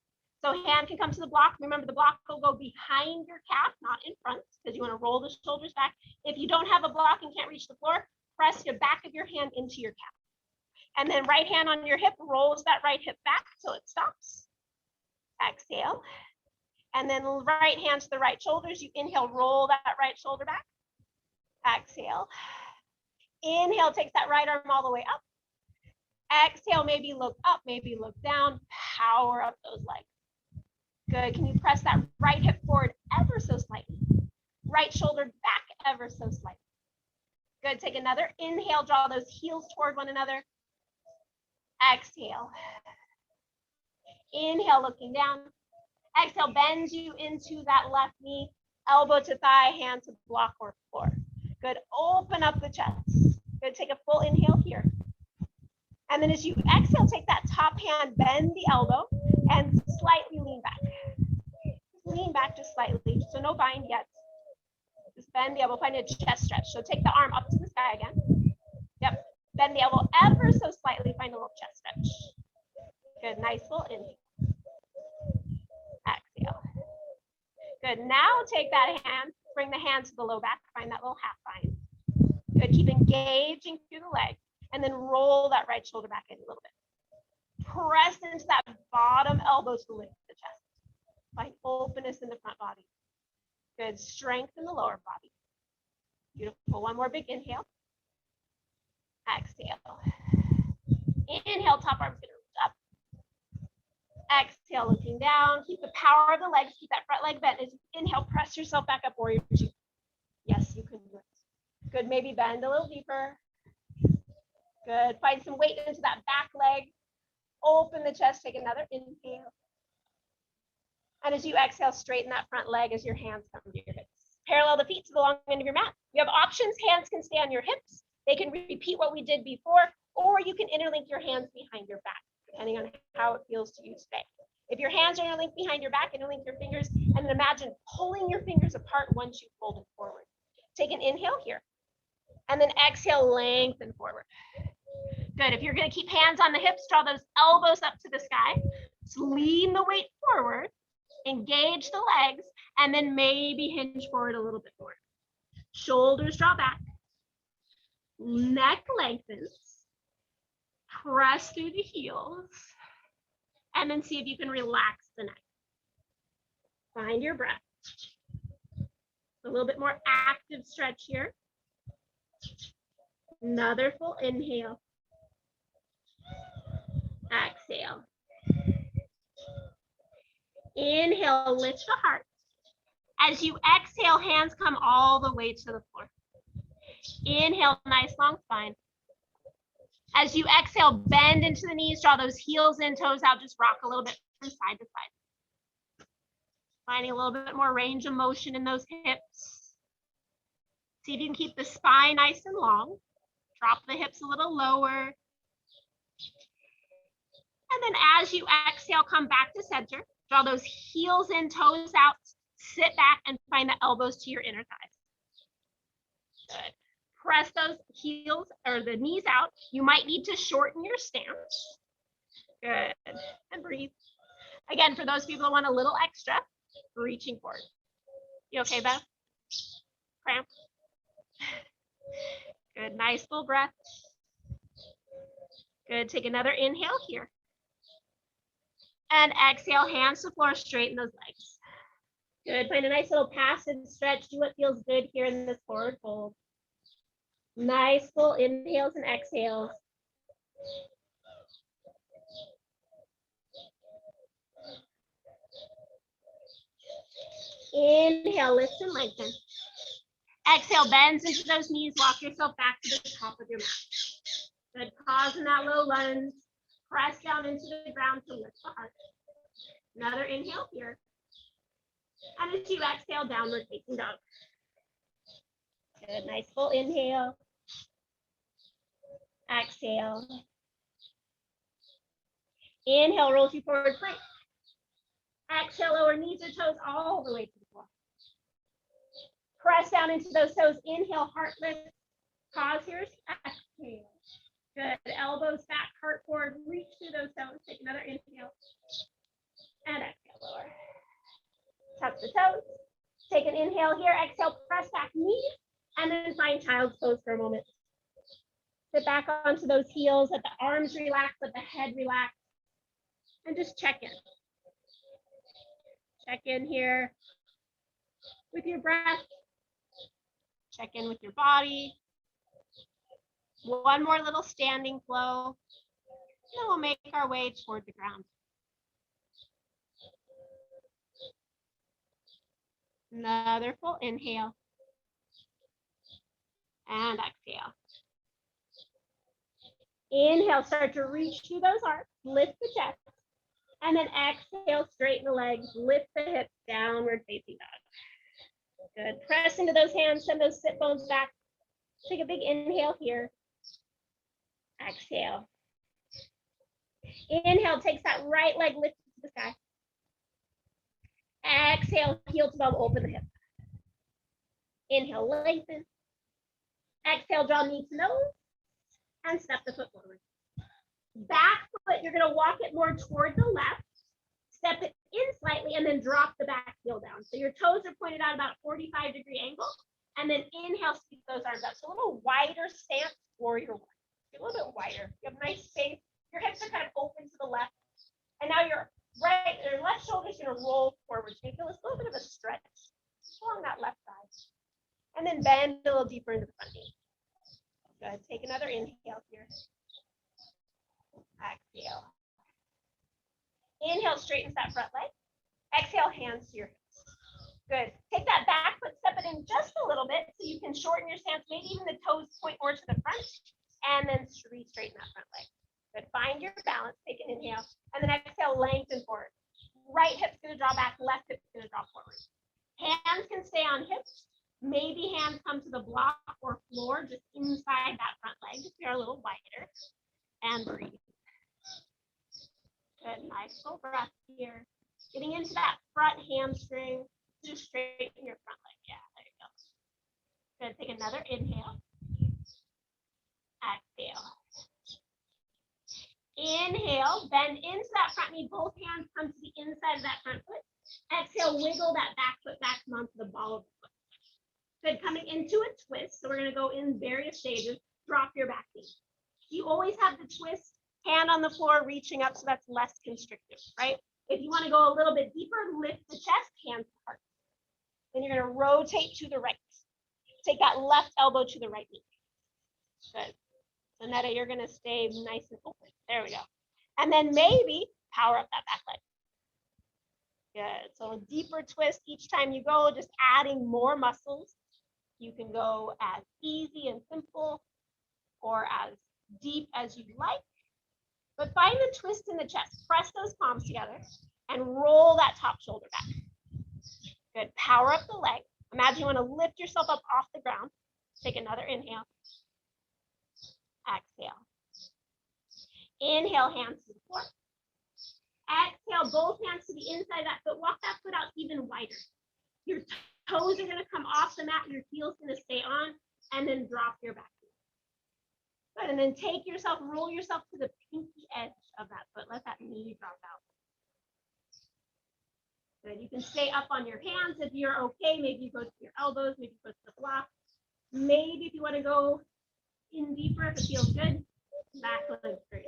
So hand can come to the block. Remember, the block will go behind your calf, not in front, because you want to roll the shoulders back. If you don't have a block and can't reach the floor, press the back of your hand into your calf. And then right hand on your hip rolls that right hip back till it stops. Exhale. And then right hand to the right shoulders. You inhale, roll that right shoulder back. Exhale. Inhale, takes that right arm all the way up. Exhale, maybe look up, maybe look down. Power up those legs. Good. Can you press that right hip forward ever so slightly? Right shoulder back ever so slightly. Good. Take another inhale, draw those heels toward one another. Exhale. Inhale, looking down. Exhale, bend you into that left knee, elbow to thigh, hand to block or floor. Good. Open up the chest. Good. Take a full inhale here. And then as you exhale, take that top hand, bend the elbow, and slightly lean back. Lean back just slightly, so no bind yet. Just bend the elbow, find a chest stretch. So take the arm up to the sky again. Yep, bend the elbow ever so slightly, find a little chest stretch. Good, nice full inhale. Exhale. Good, now take that hand, bring the hand to the low back, find that little half bind. Good, keep engaging through the leg, and then roll that right shoulder back in a little bit. Press into that bottom elbow to lift the chest. Find openness in the front body. Good, strength in the lower body. Beautiful, one more big inhale. Exhale. Inhale, top arm's gonna reach up. Exhale, looking down. Keep the power of the legs, keep that front leg bent. As you inhale, press yourself back up, warrior two. Yes, you can do it. Good, maybe bend a little deeper. Good, find some weight into that back leg. Open the chest, take another inhale. And as you exhale, straighten that front leg as your hands come to your hips. Parallel the feet to the long end of your mat. You have options. Hands can stay on your hips. They can repeat what we did before, or you can interlink your hands behind your back, depending on how it feels to you today. If your hands are interlinked behind your back, interlink your fingers, and then imagine pulling your fingers apart once you fold it forward. Take an inhale here, and then exhale, lengthen forward. Good. If you're going to keep hands on the hips, draw those elbows up to the sky. So lean the weight forward, engage the legs, and then maybe hinge forward a little bit more. Shoulders draw back. Neck lengthens. Press through the heels. And then see if you can relax the neck. Find your breath. A little bit more active stretch here. Another full inhale. Exhale. Inhale, lift the heart. As you exhale, hands come all the way to the floor. Inhale, nice long spine. As you exhale, bend into the knees, draw those heels in, toes out, just rock a little bit from side to side. Finding a little bit more range of motion in those hips. See if you can keep the spine nice and long. Drop the hips a little lower. And then as you exhale, come back to center. Draw those heels in, toes out. Sit back and find the elbows to your inner thighs. Good. Press those heels or the knees out. You might need to shorten your stance. Good. And breathe. Again, for those people who want a little extra, reaching forward. You okay, Beth? Cramp? Good. Nice full breath. Good. Take another inhale here. And exhale, hands to floor, straighten those legs. Good, find a nice little passive stretch. Do what feels good here in this forward fold. Nice full inhales and exhales. Inhale, lift and lengthen. Exhale, bends into those knees. Walk yourself back to the top of your mat. Good, pause in that low lunge. Press down into the ground to lift the heart. Another inhale here. And as you exhale, downward facing dog. Good, nice full inhale. Exhale. Inhale, rolls you forward, plank. Exhale, lower knees or toes all the way to the floor. Press down into those toes. Inhale, heart lift. Pause here. Exhale. Good. Elbows back, heart forward. Reach through those toes. Take another inhale. And exhale, lower. Touch the toes. Take an inhale here. Exhale, press back knees. And then find child's pose for a moment. Sit back onto those heels. Let the arms relax. Let the head relax. And just check in. Check in here with your breath. Check in with your body. One more little standing flow. And then we'll make our way toward the ground. Another full inhale. And exhale. Inhale, start to reach through those arms. Lift the chest. And then exhale, straighten the legs. Lift the hips, downward facing dog. Good. Press into those hands. Send those sit bones back. Take a big inhale here. Exhale. Inhale, takes that right leg, lift to the sky. Exhale, heel to bum, open the hip. Inhale, lengthen. Exhale, draw knee to nose. And step the foot forward. Back foot, you're going to walk it more toward the left. Step it in slightly and then drop the back heel down. So your toes are pointed out about a 45-degree angle. And then inhale, scoop those arms up. So a little wider stance, warrior one. A little bit wider. You have nice space. Your hips are kind of open to the left. And now your left shoulder is going to roll forward. So you feel this little bit of a stretch along that left side. And then bend a little deeper into the front knee. Good. Take another inhale here. Exhale. Inhale, straightens that front leg. Exhale, hands to your hips. Good. Take that back foot, step it in just a little bit so you can shorten your stance. Maybe even the toes point more to the front. And then re-straighten that front leg. Good. Find your balance. Take an inhale. And then exhale, lengthen forward. Right hip's going to draw back. Left hip's going to draw forward. Hands can stay on hips. Maybe hands come to the block or floor just inside that front leg if you're a little wider. And breathe. Good. Nice full breath here. Getting into that front hamstring. Just straighten your front leg. Yeah, there you go. Good. Take another inhale. Exhale. Inhale, bend into that front knee. Both hands come to the inside of that front foot. Exhale, wiggle that back foot back onto the ball of the foot. Good, coming into a twist. So we're going to go in various stages. Drop your back knee. You always have the twist, hand on the floor, reaching up, so that's less constrictive, right? If you want to go a little bit deeper, lift the chest, hands to heart. Then you're going to rotate to the right. Take that left elbow to the right knee. Good. So Netta, you're going to stay nice and open. There we go. And then maybe power up that back leg. Good. So a deeper twist each time you go, just adding more muscles. You can go as easy and simple or as deep as you like. But find the twist in the chest. Press those palms together and roll that top shoulder back. Good. Power up the leg. Imagine you want to lift yourself up off the ground. Take another inhale. Exhale. Inhale, hands to the floor. Exhale, both hands to the inside of that foot. Walk that foot out even wider. Your toes are going to come off the mat. Your heel's going to stay on. And then drop your back. Good. And then take yourself, roll yourself to the pinky edge of that foot. Let that knee drop out. Good. You can stay up on your hands if you're okay. Maybe you go to your elbows. Maybe you go to the block. Maybe if you want to go in deeper, if it feels good, back leg straight.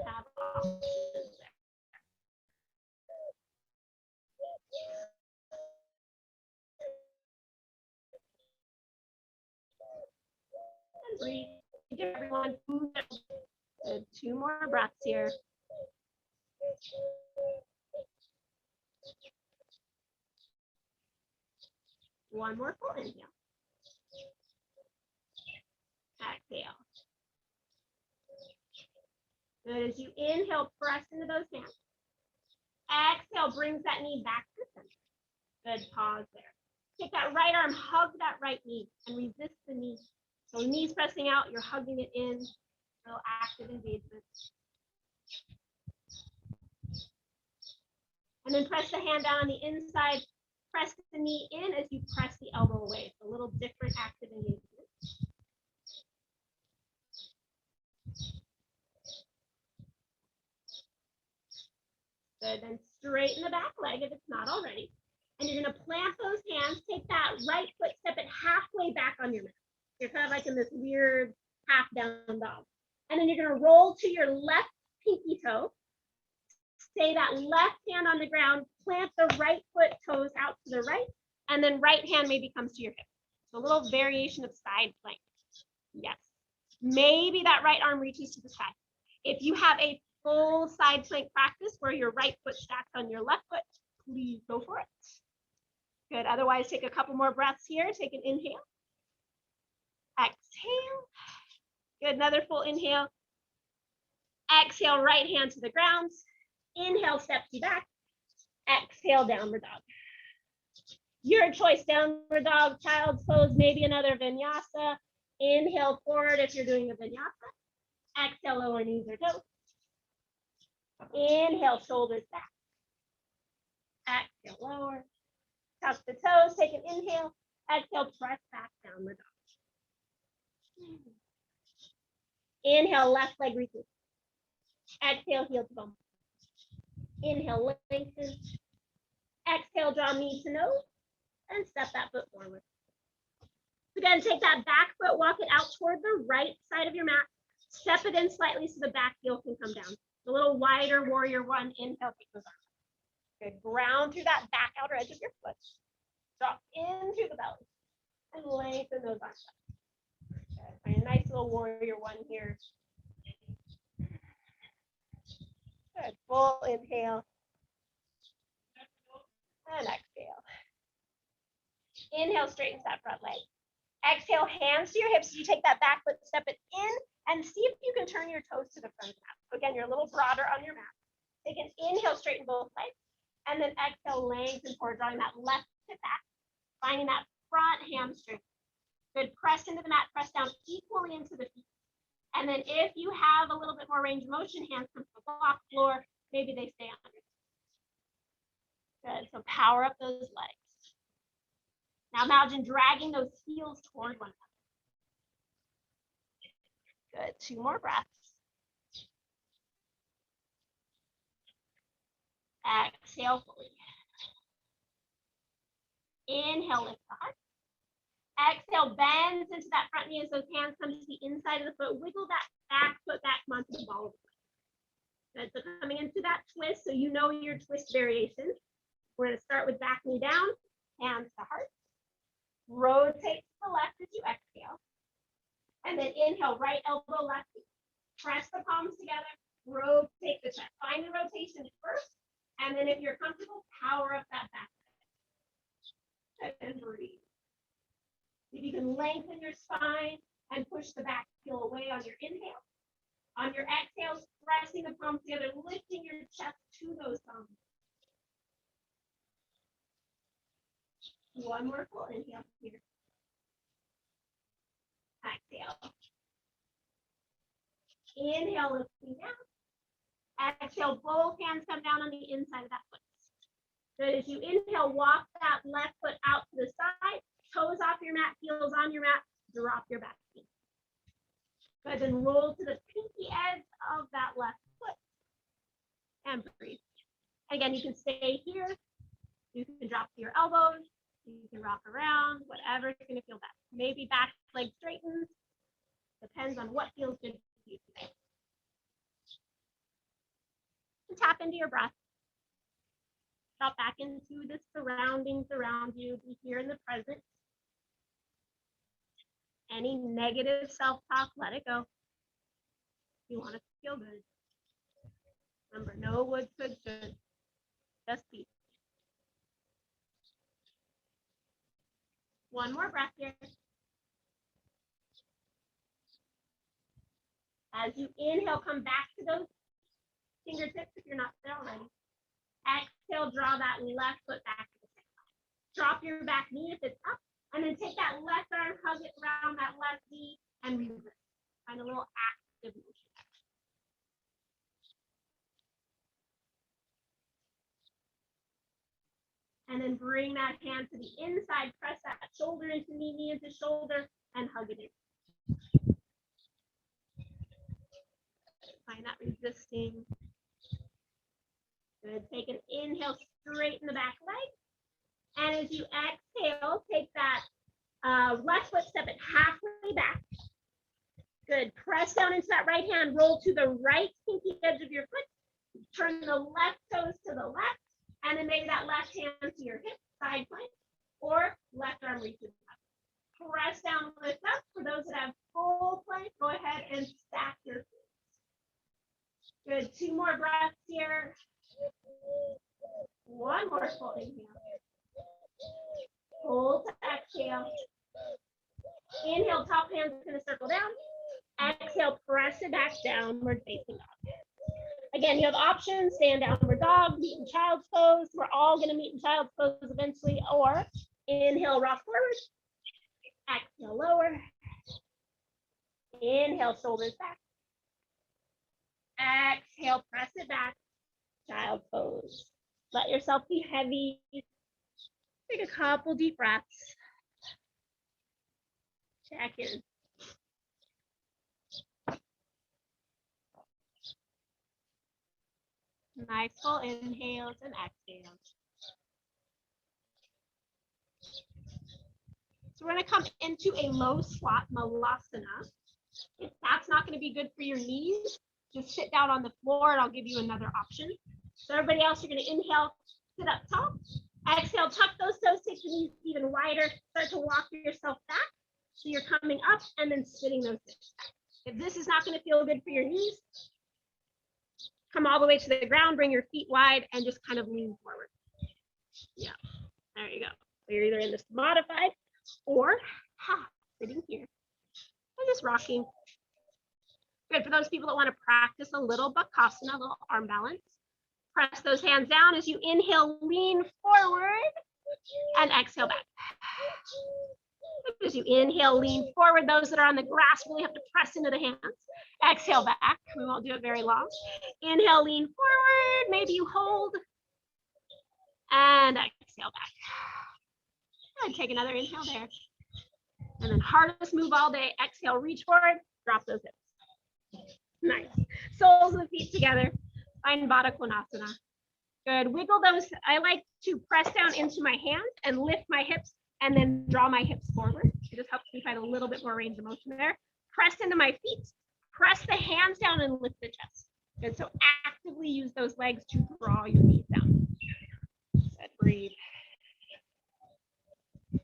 Have options there. breathe. Give everyone 2 more breaths here. One more full inhale. Exhale. Good. As you inhale, press into those hands. Exhale, brings that knee back to the center. Good. Pause there. Take that right arm, hug that right knee, and resist the knee. So knees pressing out, you're hugging it in. Real active engagement. And then press the hand down on the inside. Press the knee in as you press the elbow away. It's a little different active engagement. Good, then straighten the back leg if it's not already. And you're gonna plant those hands, take that right foot, step it halfway back on your mat. You're kind of like in this weird half down dog. And then you're gonna roll to your left pinky toe. Stay that left hand on the ground, plant the right foot toes out to the right, and then right hand maybe comes to your hip. So a little variation of side plank. Yes. Maybe that right arm reaches to the sky. If you have a full side plank practice where your right foot stacks on your left foot, please go for it. Good. Otherwise, take a couple more breaths here. Take an inhale. Exhale. Good. Another full inhale. Exhale, right hand to the ground. Inhale, steps you back. Exhale, downward dog. Your choice, downward dog, child's pose, maybe another vinyasa. Inhale forward if you're doing a vinyasa. Exhale, lower knees or toes. Inhale, shoulders back. Exhale, lower. Tuck the toes, take an inhale. Exhale, press back, downward dog. Inhale, left leg reaches. Exhale, heel to bum. Inhale, lengthen. Exhale, draw knee to nose. And step that foot forward. Again, take that back foot, walk it out toward the right side of your mat. Step it in slightly so the back heel can come down. A little wider warrior one. Inhale, take those arms. Good. Ground through that back outer edge of your foot. Drop in through the belly. And lengthen those arms up. Okay. Find a nice little warrior one here. Good. Full inhale. And exhale. Inhale, straightens that front leg. Exhale, hands to your hips. You take that back foot, step it in, and see if you can turn your toes to the front of the mat. So again, you're a little broader on your mat. Take an inhale, straighten both legs, and then exhale, lengthen forward, drawing that left hip back, finding that front hamstring. Good, press into the mat, press down equally into the feet. And then if you have a little bit more range of motion, hands come to the block floor, maybe they stay under. Good, so power up those legs. Now imagine dragging those heels toward one another. Good, 2 more breaths. Exhale fully. Inhale, lift the heart. Exhale, bends into that front knee as those hands come to the inside of the foot. Wiggle that back foot back, come onto the ball of the foot. Good, so coming into that twist, so you know your twist variation. We're gonna start with back knee down, hands to heart. Rotate to the left as you exhale. And then inhale, right elbow, left knee. Press the palms together, rotate the chest. Find the rotation first, and then if you're comfortable, power up that back leg. And breathe. If you can lengthen your spine and push the back heel away on your inhale. On your exhale, pressing the palms together, lifting your chest to those thumbs. One more full inhale here. Exhale. Inhale, lifting down. Exhale, both hands come down on the inside of that foot. Good, as you inhale, walk that left foot out to the side, toes off your mat, heels on your mat, drop your back knee. Good, then roll to the pinky edge of that left foot. And breathe. Again, you can stay here. You can drop to your elbows. You can rock around, whatever's going to feel best. Maybe back leg straightens. Depends on what feels good to you today. And tap into your breath. Drop back into the surroundings around you. Be here in the present. Any negative self-talk, let it go. You want it to feel good. Remember, no would, could, should. Just be. One more breath here. As you inhale, come back to those fingertips if you're not there already. Exhale, draw that left foot back to the side. Drop your back knee if it's up, and then take that left arm, hug it around that left knee, and reverse. Find a little active motion. And then bring that hand to the inside, press that shoulder into knee, knee into shoulder, and hug it in. Find that resisting. Good. Take an inhale, straighten the back leg. And as you exhale, take that left foot, step it halfway back. Good. Press down into that right hand, roll to the right pinky edge of your foot. Turn the left toes to the left. And then maybe that left hand to your hip, side plank, or left arm reaches up. Press down, lift up. For those that have full plank, go ahead and stack your feet. Good. 2 more breaths here. One more full inhale. Hold to exhale. Inhale, top hand's gonna circle down. Exhale, press it back, downward facing dog. Again, you have options, stay in downward dog, meet in child's pose. We're all gonna meet in child's pose eventually, or inhale, rock forward. Exhale, lower. Inhale, shoulders back. Exhale, press it back. Child pose. Let yourself be heavy. Take a couple deep breaths. Check in. Nice full inhales and exhales. So we're going to come into a low slot malasana. If that's not going to be good for your knees, just sit down on the floor and I'll give you another option. So everybody else, you're going to inhale, sit up tall. Exhale, tuck those toes, take the knees even wider. Start to walk yourself back. So you're coming up and then spinning those hips back. If this is not going to feel good for your knees, come all the way to the ground, bring your feet wide, and just kind of lean forward. Yeah, there you go. So you're either in this modified or sitting here and just rocking. Good. For those people that want to practice a little bakasana, a little arm balance, press those hands down as you inhale, lean forward, and exhale back. As you inhale, lean forward. Those that are on the grass really have to press into the hands. Exhale back. We won't do it very long. Inhale, lean forward. Maybe you hold. And exhale back. And take another inhale there. And then hardest move all day. Exhale, reach forward. Drop those hips. Nice. Soles of the feet together. Find Baddha Konasana. Good. Wiggle those. I like to press down into my hands and lift my hips and then draw my hips forward. It just helps me find a little bit more range of motion there. Press into my feet. Press the hands down and lift the chest. Good. So actively use those legs to draw your knees down. Good. Breathe. Good.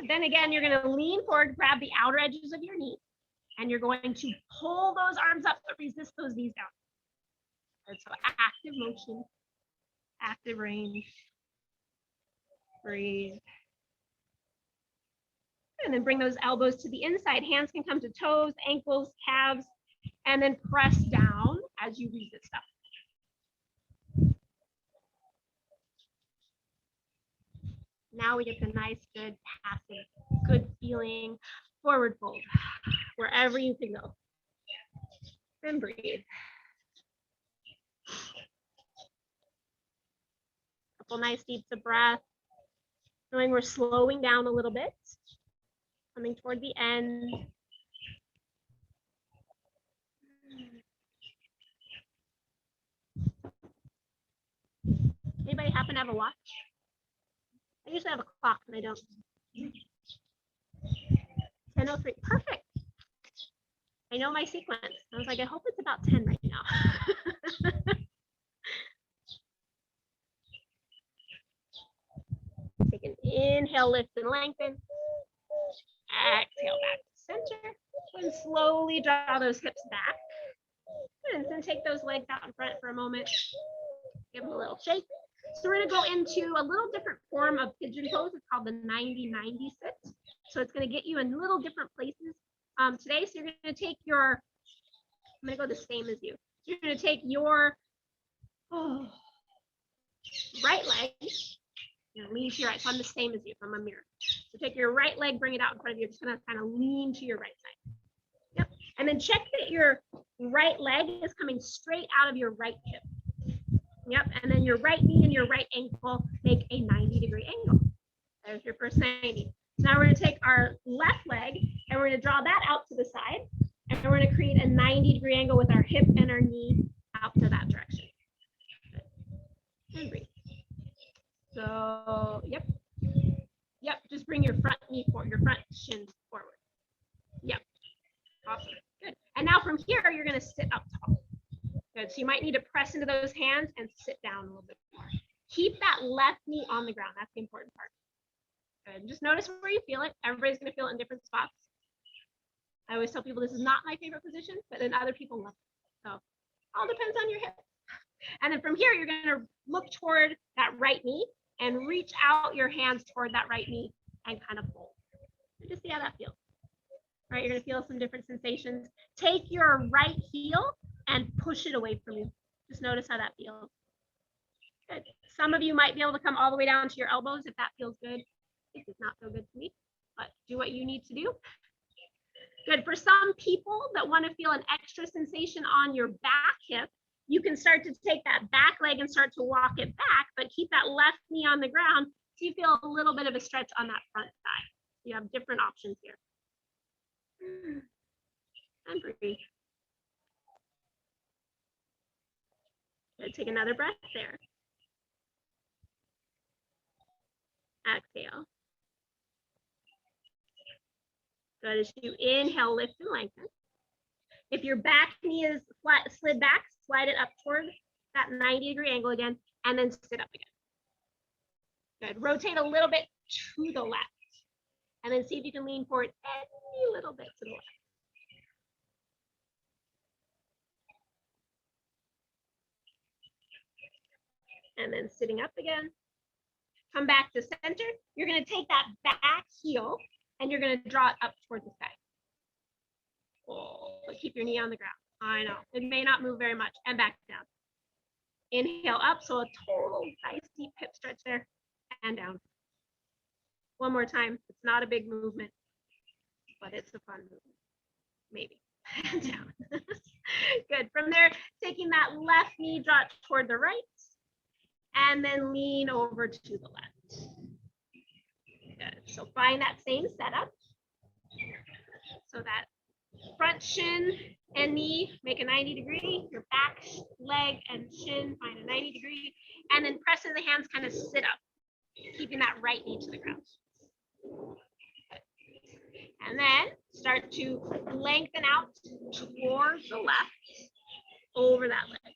Then again, you're going to lean forward, grab the outer edges of your knees, and you're going to pull those arms up, but resist those knees down. Good. So active motion, active range. Breathe. And then bring those elbows to the inside. Hands can come to toes, ankles, calves, and then press down as you resist up. Now we get the nice, good, passive, good feeling forward fold, wherever you can go. And breathe. Couple nice deep breath. Knowing we're slowing down a little bit, coming toward the end. Anybody happen to have a watch? I usually have a clock and I don't. 10:03, perfect. I know my sequence. I was like, I hope it's about 10 right now. Take an inhale, lift and lengthen. then slowly draw those hips back. And then take those legs out in front for a moment. Give them a little shake. So we're gonna go into a little different form of pigeon pose. It's called the 90-90 sit. So it's gonna get you in little different places today. So you're gonna take your, I'm gonna go the same as you. You're gonna take your right leg, lean to your right. So I'm the same as you, so I'm a mirror. So take your right leg, bring it out in front of you. You're just gonna kind of lean to your right side. Yep. And then check that your right leg is coming straight out of your right hip. Yep. And then your right knee and your right ankle make a 90-degree angle. There's your first 90. Now we're gonna take our left leg and we're gonna draw that out to the side. And we're gonna create a 90-degree angle with our hip and our knee out to that direction. And breathe. So, yep. Yep, just bring your front knee forward, your front shin forward. Yep, awesome, good. And now from here, you're gonna sit up tall. Good, so you might need to press into those hands and sit down a little bit more. Keep that left knee on the ground, that's the important part. Good, just notice where you feel it. Everybody's gonna feel it in different spots. I always tell people this is not my favorite position, but then other people love it. So, all depends on your hip. And then from here, you're gonna look toward that right knee and reach out your hands toward that right knee and kind of fold. And just see how that feels. All right, you're gonna feel some different sensations. Take your right heel and push it away from you. Just notice how that feels. Good. Some of you might be able to come all the way down to your elbows if that feels good. It does not feel good to me, but do what you need to do. Good. For some people that want to feel an extra sensation on your back hip, you can start to take that back leg and start to walk it back, but keep that left knee on the ground so you feel a little bit of a stretch on that front thigh. You have different options here. And breathe. Good. Take another breath there. Exhale. Good. As you inhale, lift and lengthen. If your back knee is slid back, slide it up toward that 90-degree angle again, and then sit up again. Good. Rotate a little bit to the left, and then see if you can lean forward any little bit to the left. And then sitting up again. Come back to center. You're going to take that back heel, and you're going to draw it up toward the sky. Oh, but keep your knee on the ground. I know, it may not move very much, and back down. Inhale up, so a total nice deep hip stretch there, and down. One more time. It's not a big movement, but it's a fun movement. Maybe. Down. Good. From there, taking that left knee, draw it toward the right, and then lean over to the left. Good. So find that same setup. So that front shin and knee make a 90-degree. Your back leg and shin find a 90-degree. And then press in the hands, kind of sit up, keeping that right knee to the ground. And then start to lengthen out towards the left over that leg.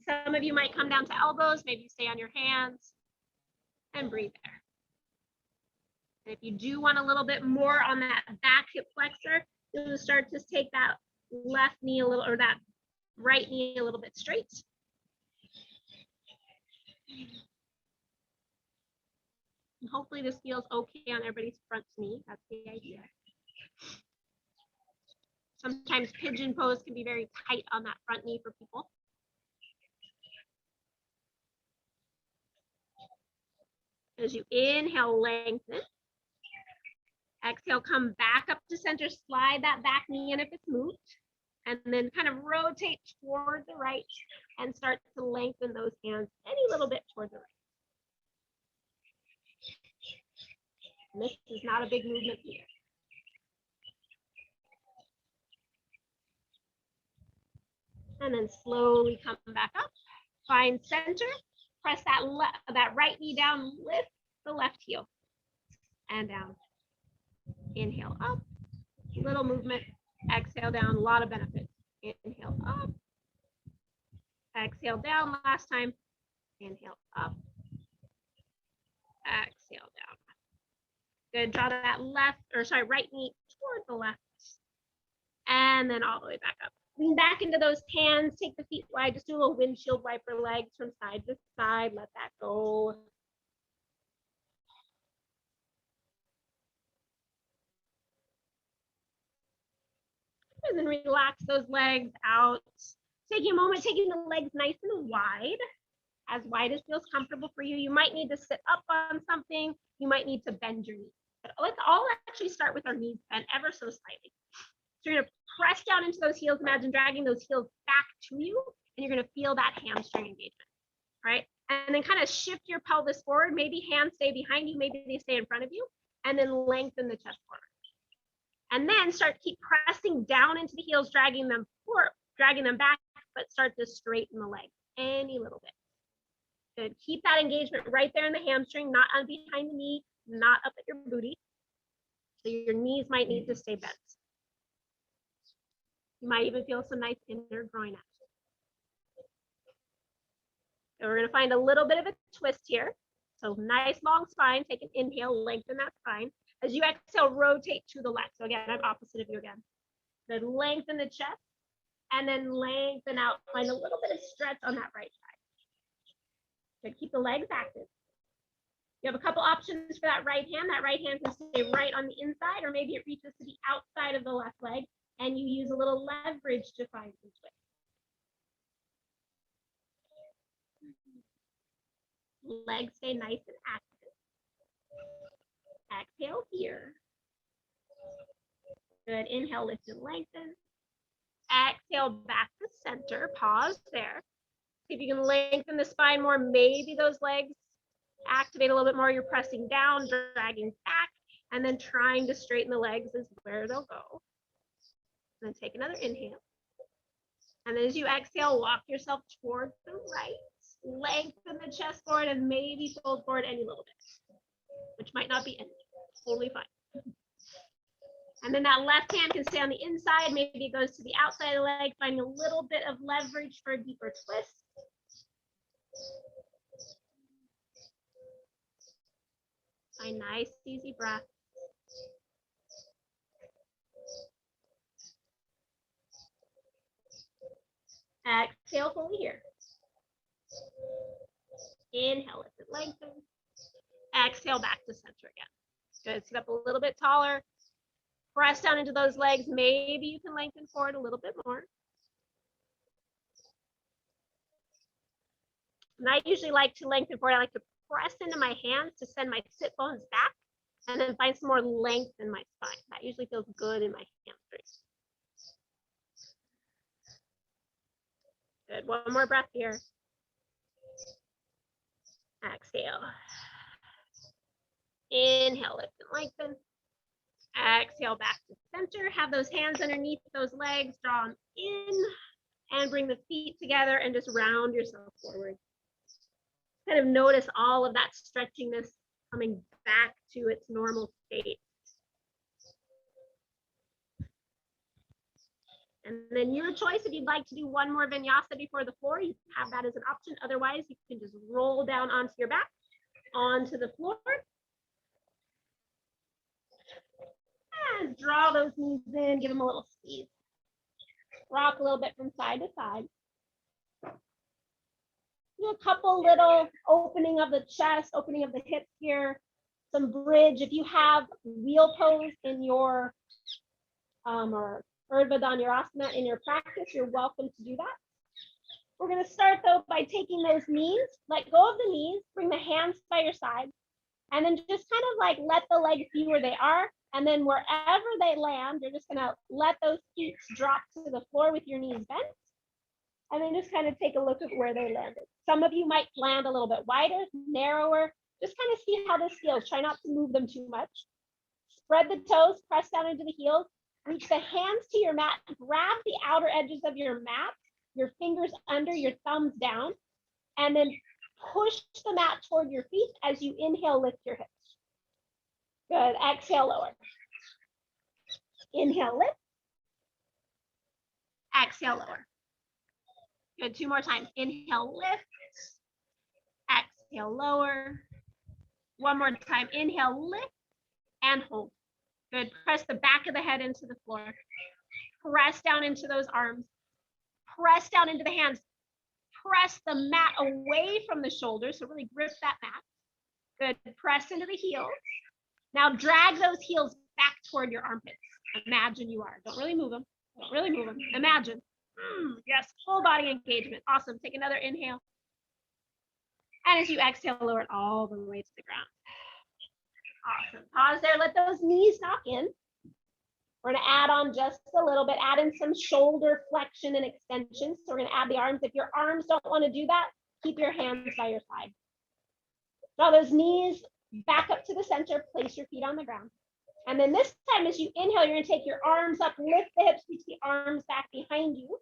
Some of you might come down to elbows, maybe you stay on your hands and breathe there. And if you do want a little bit more on that back hip flexor, you'll start to take that left knee a little, or that right knee a little bit straight. And hopefully this feels okay on everybody's front knee. That's the idea. Sometimes pigeon pose can be very tight on that front knee for people. As you inhale, lengthen. Exhale, come back up to center, slide that back knee in if it's moved, and then kind of rotate toward the right and start to lengthen those hands any little bit toward the right. And this is not a big movement either. And then slowly come back up, find center, press that right knee down, lift the left heel, and down. Inhale up, little movement, exhale down, a lot of benefits. Inhale up, exhale down last time, inhale up, exhale down. Good, draw that right knee toward the left And then all the way back up. Lean back into those hands, take the feet wide, just do a little windshield wiper legs from side to side, let that go. And then relax those legs out. Taking a moment, taking the legs nice and wide as feels comfortable for you. You might need to sit up on something. You might need to bend your knees. But let's all actually start with our knees bent ever so slightly. So you're gonna press down into those heels. Imagine dragging those heels back to you, and you're gonna feel that hamstring engagement, right? And then kind of shift your pelvis forward. Maybe hands stay behind you, maybe they stay in front of you, and then lengthen the chest forward. And then keep pressing down into the heels, dragging them forward, dragging them back, but start to straighten the legs any little bit. Good. Keep that engagement right there in the hamstring, not on behind the knee, not up at your booty. So your knees might need to stay bent. You might even feel some nice inner groin action. So we're going to find a little bit of a twist here. So nice long spine. Take an inhale, lengthen that spine. As you exhale, rotate to the left. So again, I'm opposite of you again. Then lengthen the chest and then lengthen out. Find a little bit of stretch on that right side. Good. Keep the legs active. You have a couple options for that right hand. That right hand can stay right on the inside, or maybe it reaches to the outside of the left leg, and you use a little leverage to find some twist. Legs stay nice and active. Exhale here. Good. Inhale, lift and lengthen. Exhale back to center. Pause there. See if you can lengthen the spine more. Maybe those legs activate a little bit more. You're pressing down, dragging back, and then trying to straighten the legs is where they'll go. And then take another inhale. And then as you exhale, walk yourself towards the right. Lengthen the chest forward and maybe fold forward any little bit, which might not be any. Totally fine. And then that left hand can stay on the inside. Maybe it goes to the outside of the leg, finding a little bit of leverage for a deeper twist. A nice, easy breath. Exhale fully here. Inhale, lift and lengthen. Exhale back to center again. Good. Sit up a little bit taller. Press down into those legs. Maybe you can lengthen forward a little bit more. And I usually like to lengthen forward. I like to press into my hands to send my sit bones back and then find some more length in my spine. That usually feels good in my hamstrings. Good. One more breath here. Exhale. Inhale, lift and lengthen. Exhale back to center. Have those hands underneath those legs. Draw them in and bring the feet together and just round yourself forward. Kind of notice all of that stretchiness coming back to its normal state. And then your choice, if you'd like to do one more vinyasa before the floor, you have that as an option. Otherwise, you can just roll down onto your back, onto the floor. And draw those knees in, give them a little squeeze. Rock a little bit from side to side. Do a couple little opening of the chest, opening of the hips here, some bridge. If you have wheel pose in your or Urdhva Dhanurasana in your practice, you're welcome to do that. We're going to start though by taking those knees, let go of the knees, bring the hands by your side, and then just kind of like let the legs be where they are. And then wherever they land, you're just going to let those feet drop to the floor with your knees bent. And then just kind of take a look at where they landed. Some of you might land a little bit wider, narrower. Just kind of see how this feels. Try not to move them too much. Spread the toes, press down into the heels. Reach the hands to your mat. Grab the outer edges of your mat, your fingers under, your thumbs down. And then push the mat toward your feet as you inhale, lift your hips. Good. Exhale, lower. Inhale, lift. Exhale, lower. Good. Two more times. Inhale, lift. Exhale, lower. One more time. Inhale, lift and hold. Good. Press the back of the head into the floor. Press down into those arms. Press down into the hands. Press the mat away from the shoulders. So really grip that mat. Good. Press into the heels. Now drag those heels back toward your armpits. Imagine you are. Don't really move them. Don't really move them. Imagine. Yes, full body engagement. Awesome. Take another inhale. And as you exhale, lower it all the way to the ground. Awesome. Pause there. Let those knees knock in. We're going to add on just a little bit. Add in some shoulder flexion and extension. So we're going to add the arms. If your arms don't want to do that, keep your hands by your side. Draw those knees back up to the center. Place your feet on the ground. And then this time, as you inhale, you're going to take your arms up, lift the hips, reach the arms back behind you.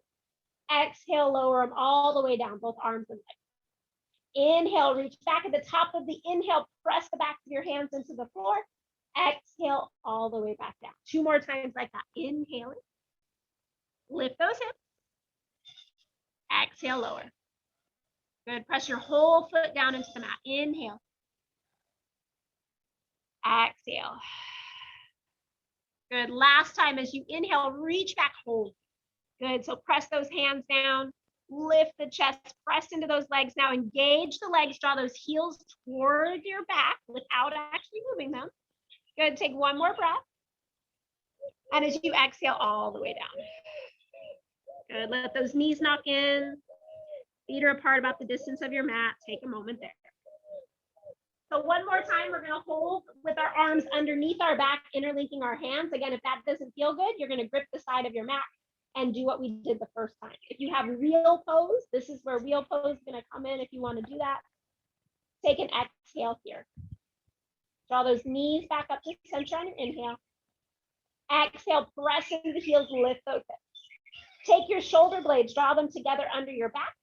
Exhale, lower them all the way down, both arms and legs. Inhale, reach back at the top of the inhale, press the back of your hands into the floor. Exhale, all the way back down. 2 more times like that. Inhaling. Lift those hips. Exhale, lower. Good. Press your whole foot down into the mat. Inhale. Exhale. Good. Last time, as you inhale, reach back, hold. Good. So press those hands down, lift the chest, press into those legs. Now engage the legs, draw those heels toward your back without actually moving them. Good. Take one more breath. And as you exhale, all the way down. Good. Let those knees knock in. Feet are apart about the distance of your mat. Take a moment there. So one more time, we're going to hold with our arms underneath our back, interlinking our hands. Again, if that doesn't feel good, you're going to grip the side of your mat and do what we did the first time. If you have real pose, this is where real pose is going to come in if you want to do that. Take an exhale here. Draw those knees back up to center on your inhale. Exhale, press into the heels, lift those hips. Take your shoulder blades, draw them together under your back.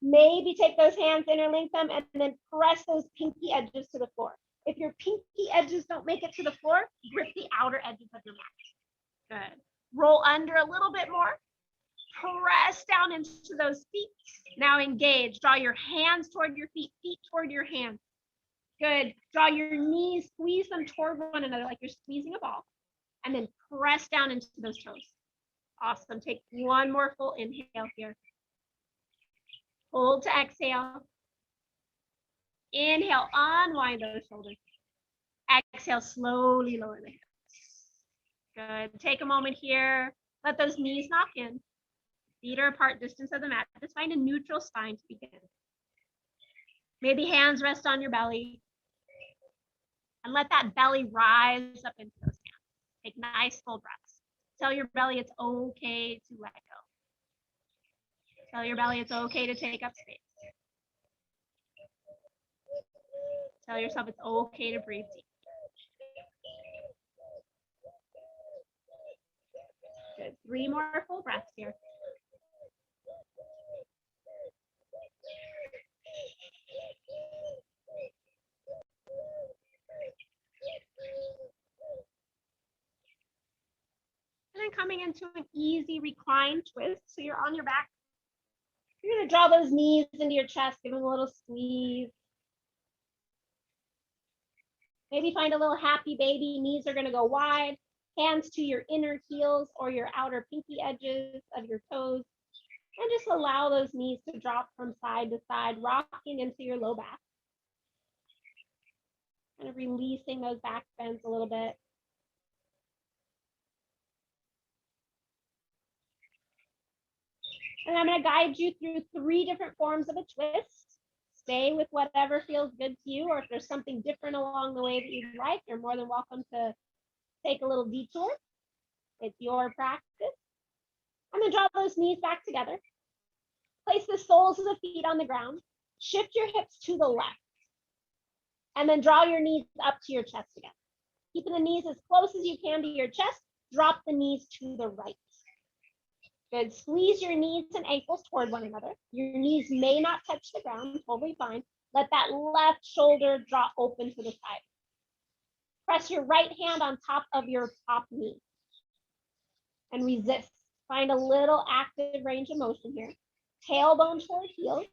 Maybe take those hands, interlink them, and then press those pinky edges to the floor. If your pinky edges don't make it to the floor, grip the outer edges of your mat. Good. Roll under a little bit more. Press down into those feet. Now engage. Draw your hands toward your feet, feet toward your hands. Good. Draw your knees, squeeze them toward one another like you're squeezing a ball. And then press down into those toes. Awesome. Take one more full inhale here. Hold to exhale. Inhale, unwind those shoulders. Exhale, slowly lower the hips. Good. Take a moment here. Let those knees knock in. Feet are apart, distance of the mat. Just find a neutral spine to begin. Maybe hands rest on your belly. And let that belly rise up into those hands. Take nice full breaths. Tell your belly it's okay to let go. Tell your belly it's okay to take up space. Tell yourself it's okay to breathe deep. Good. 3 more full breaths here. And then coming into an easy recline twist. So you're on your back. You're going to draw those knees into your chest, give them a little squeeze. Maybe find a little happy baby. Knees are going to go wide. Hands to your inner heels or your outer pinky edges of your toes. And just allow those knees to drop from side to side, rocking into your low back. Kind of releasing those back bends a little bit. And I'm going to guide you through 3 different forms of a twist. Stay with whatever feels good to you, or if there's something different along the way that you'd like, you're more than welcome to take a little detour. It's your practice. And then draw those knees back together. Place the soles of the feet on the ground. Shift your hips to the left. And then draw your knees up to your chest again. Keeping the knees as close as you can to your chest. Drop the knees to the right. Good. Squeeze your knees and ankles toward one another. Your knees may not touch the ground, totally fine. Let that left shoulder drop open to the side. Press your right hand on top of your top knee. And resist. Find a little active range of motion here. Tailbone toward heels.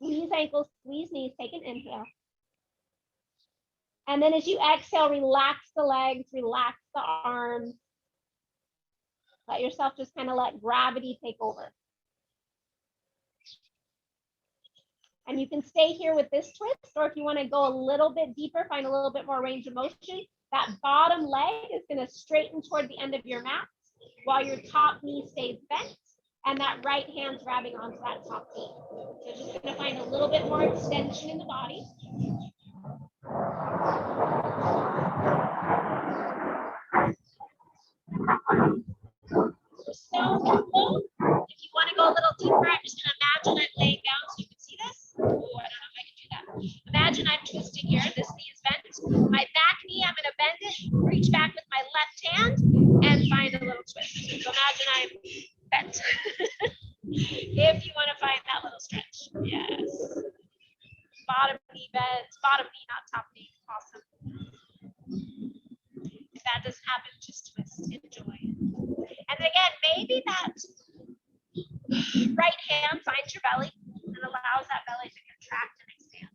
Squeeze ankles, squeeze knees. Take an inhale. And then as you exhale, relax the legs, relax the arms. Let yourself just kind of let gravity take over. And you can stay here with this twist, or if you want to go a little bit deeper, find a little bit more range of motion, that bottom leg is going to straighten toward the end of your mat while your top knee stays bent, and that right hand's grabbing onto that top knee. So just going to find a little bit more extension in the body. So if you want to go a little deeper, I'm just going to imagine I'm laying down so you can see this. Oh, I don't know if I can do that. Imagine I'm twisting here. This knee is bent. My back knee, I'm going to bend it, reach back with my left hand, and find a little twist. So imagine I'm bent. If you want to find that little stretch. Yes. Bottom knee bent. Bottom knee, not top knee. Awesome. If that doesn't happen, just twist. Enjoy. And again, maybe that right hand finds your belly and allows that belly to contract and expand.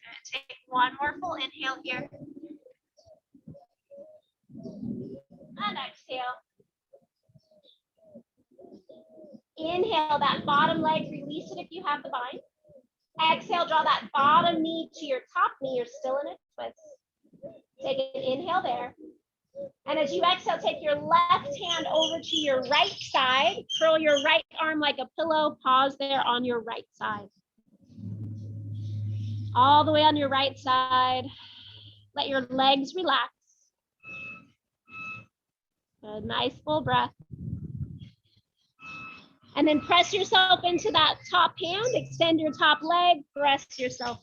And take one more full inhale here. And exhale. Inhale that bottom leg, release it if you have the bind. Exhale, draw that bottom knee to your top knee. You're still in a twist. Take an inhale there. And as you exhale, take your left hand over to your right side. Curl your right arm like a pillow. Pause there on your right side. All the way on your right side. Let your legs relax. A nice full breath. And then press yourself into that top hand, extend your top leg, press yourself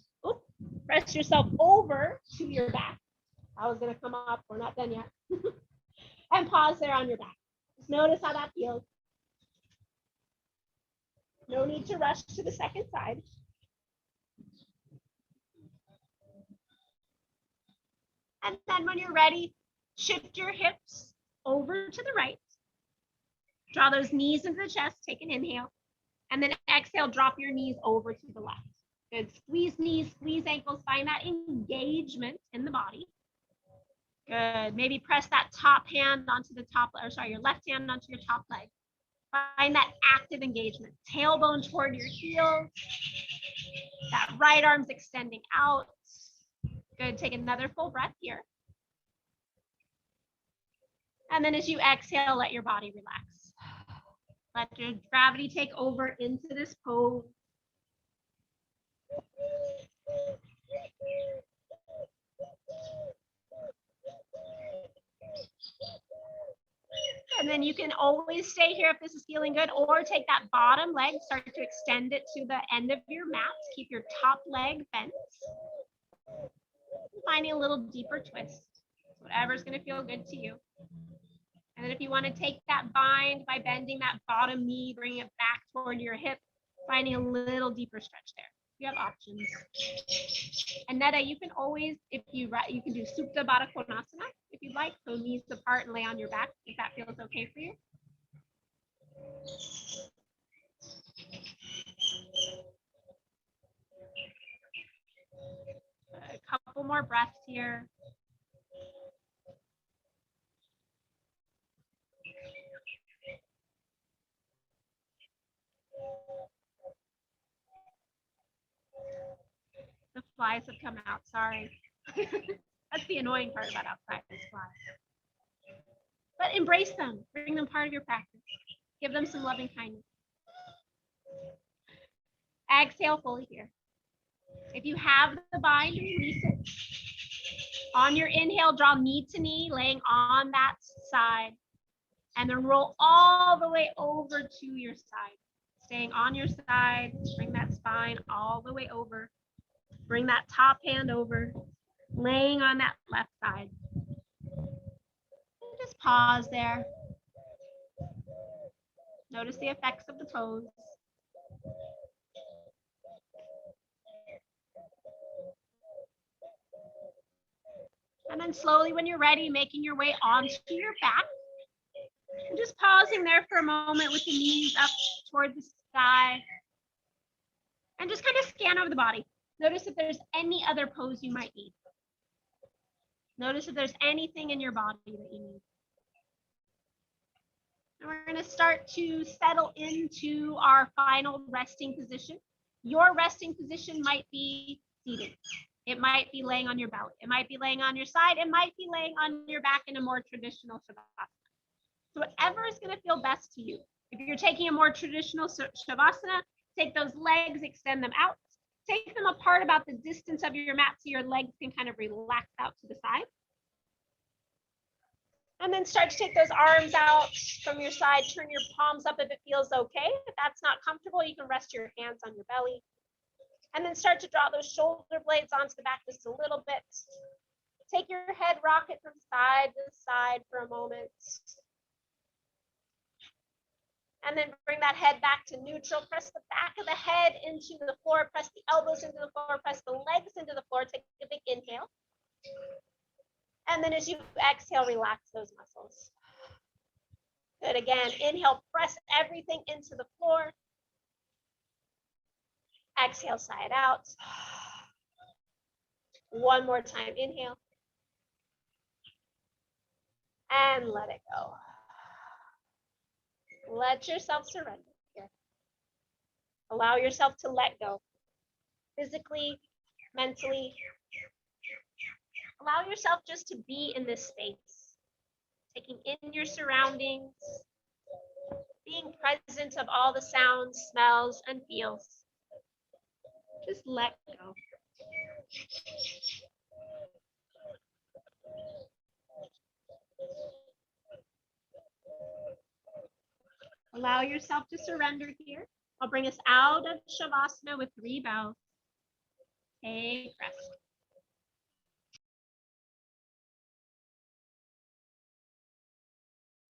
over to your back. I was gonna come up, we're not done yet. And pause there on your back. Just notice how that feels. No need to rush to the second side. And then when you're ready, shift your hips over to the right. Draw those knees into the chest, take an inhale. And then exhale, drop your knees over to the left. Good, squeeze knees, squeeze ankles, find that engagement in the body. Good, maybe press that top hand onto the top, or sorry, your left hand onto your top leg. Find that active engagement. Tailbone toward your heels. That right arm's extending out. Good, take another full breath here. And then as you exhale, let your body relax. Let your gravity take over into this pose. And then you can always stay here if this is feeling good, or take that bottom leg, start to extend it to the end of your mat. Keep your top leg bent. Finding a little deeper twist. Whatever's going to feel good to you. And then if you want to take that bind by bending that bottom knee, bring it back toward your hip, finding a little deeper stretch there. You have options. And Netta, you can always, if you can do Supta Baddha Konasana if you'd like, so knees apart and lay on your back, if that feels okay for you. A couple more breaths here. The flies have come out, sorry. That's the annoying part about outside, is flies. But embrace them, bring them part of your practice. Give them some loving kindness. Exhale fully here. If you have the bind, release it. On your inhale, draw knee to knee, laying on that side. And then roll all the way over to your side. Staying on your side, bring that spine all the way over. Bring that top hand over, laying on that left side. And just pause there. Notice the effects of the pose. And then slowly, when you're ready, making your way onto your back. And just pausing there for a moment with the knees up toward the sky. And just kind of scan over the body. Notice if there's any other pose you might need. Notice if there's anything in your body that you need. And we're going to start to settle into our final resting position. Your resting position might be seated. It might be laying on your belly. It might be laying on your side. It might be laying on your back in a more traditional shavasana. So whatever is going to feel best to you. If you're taking a more traditional shavasana, take those legs, extend them out. Take them apart about the distance of your mat so your legs can kind of relax out to the side. And then start to take those arms out from your side. Turn your palms up if it feels okay. If that's not comfortable, you can rest your hands on your belly. And then start to draw those shoulder blades onto the back just a little bit. Take your head, rock it from side to side for a moment. And then bring that head back to neutral. Press the back of the head into the floor. Press the elbows into the floor. Press the legs into the floor. Take a big inhale. And then as you exhale, relax those muscles. Good. Again, inhale, press everything into the floor. Exhale, sigh it out. One more time, inhale. And let it go. Let yourself surrender here. Allow yourself to let go. Physically, mentally. Allow yourself just to be in this space. Taking in your surroundings. Being present of all the sounds, smells, and feels. Just let go. Allow yourself to surrender here. I'll bring us out of Shavasana with 3 bows. Take rest.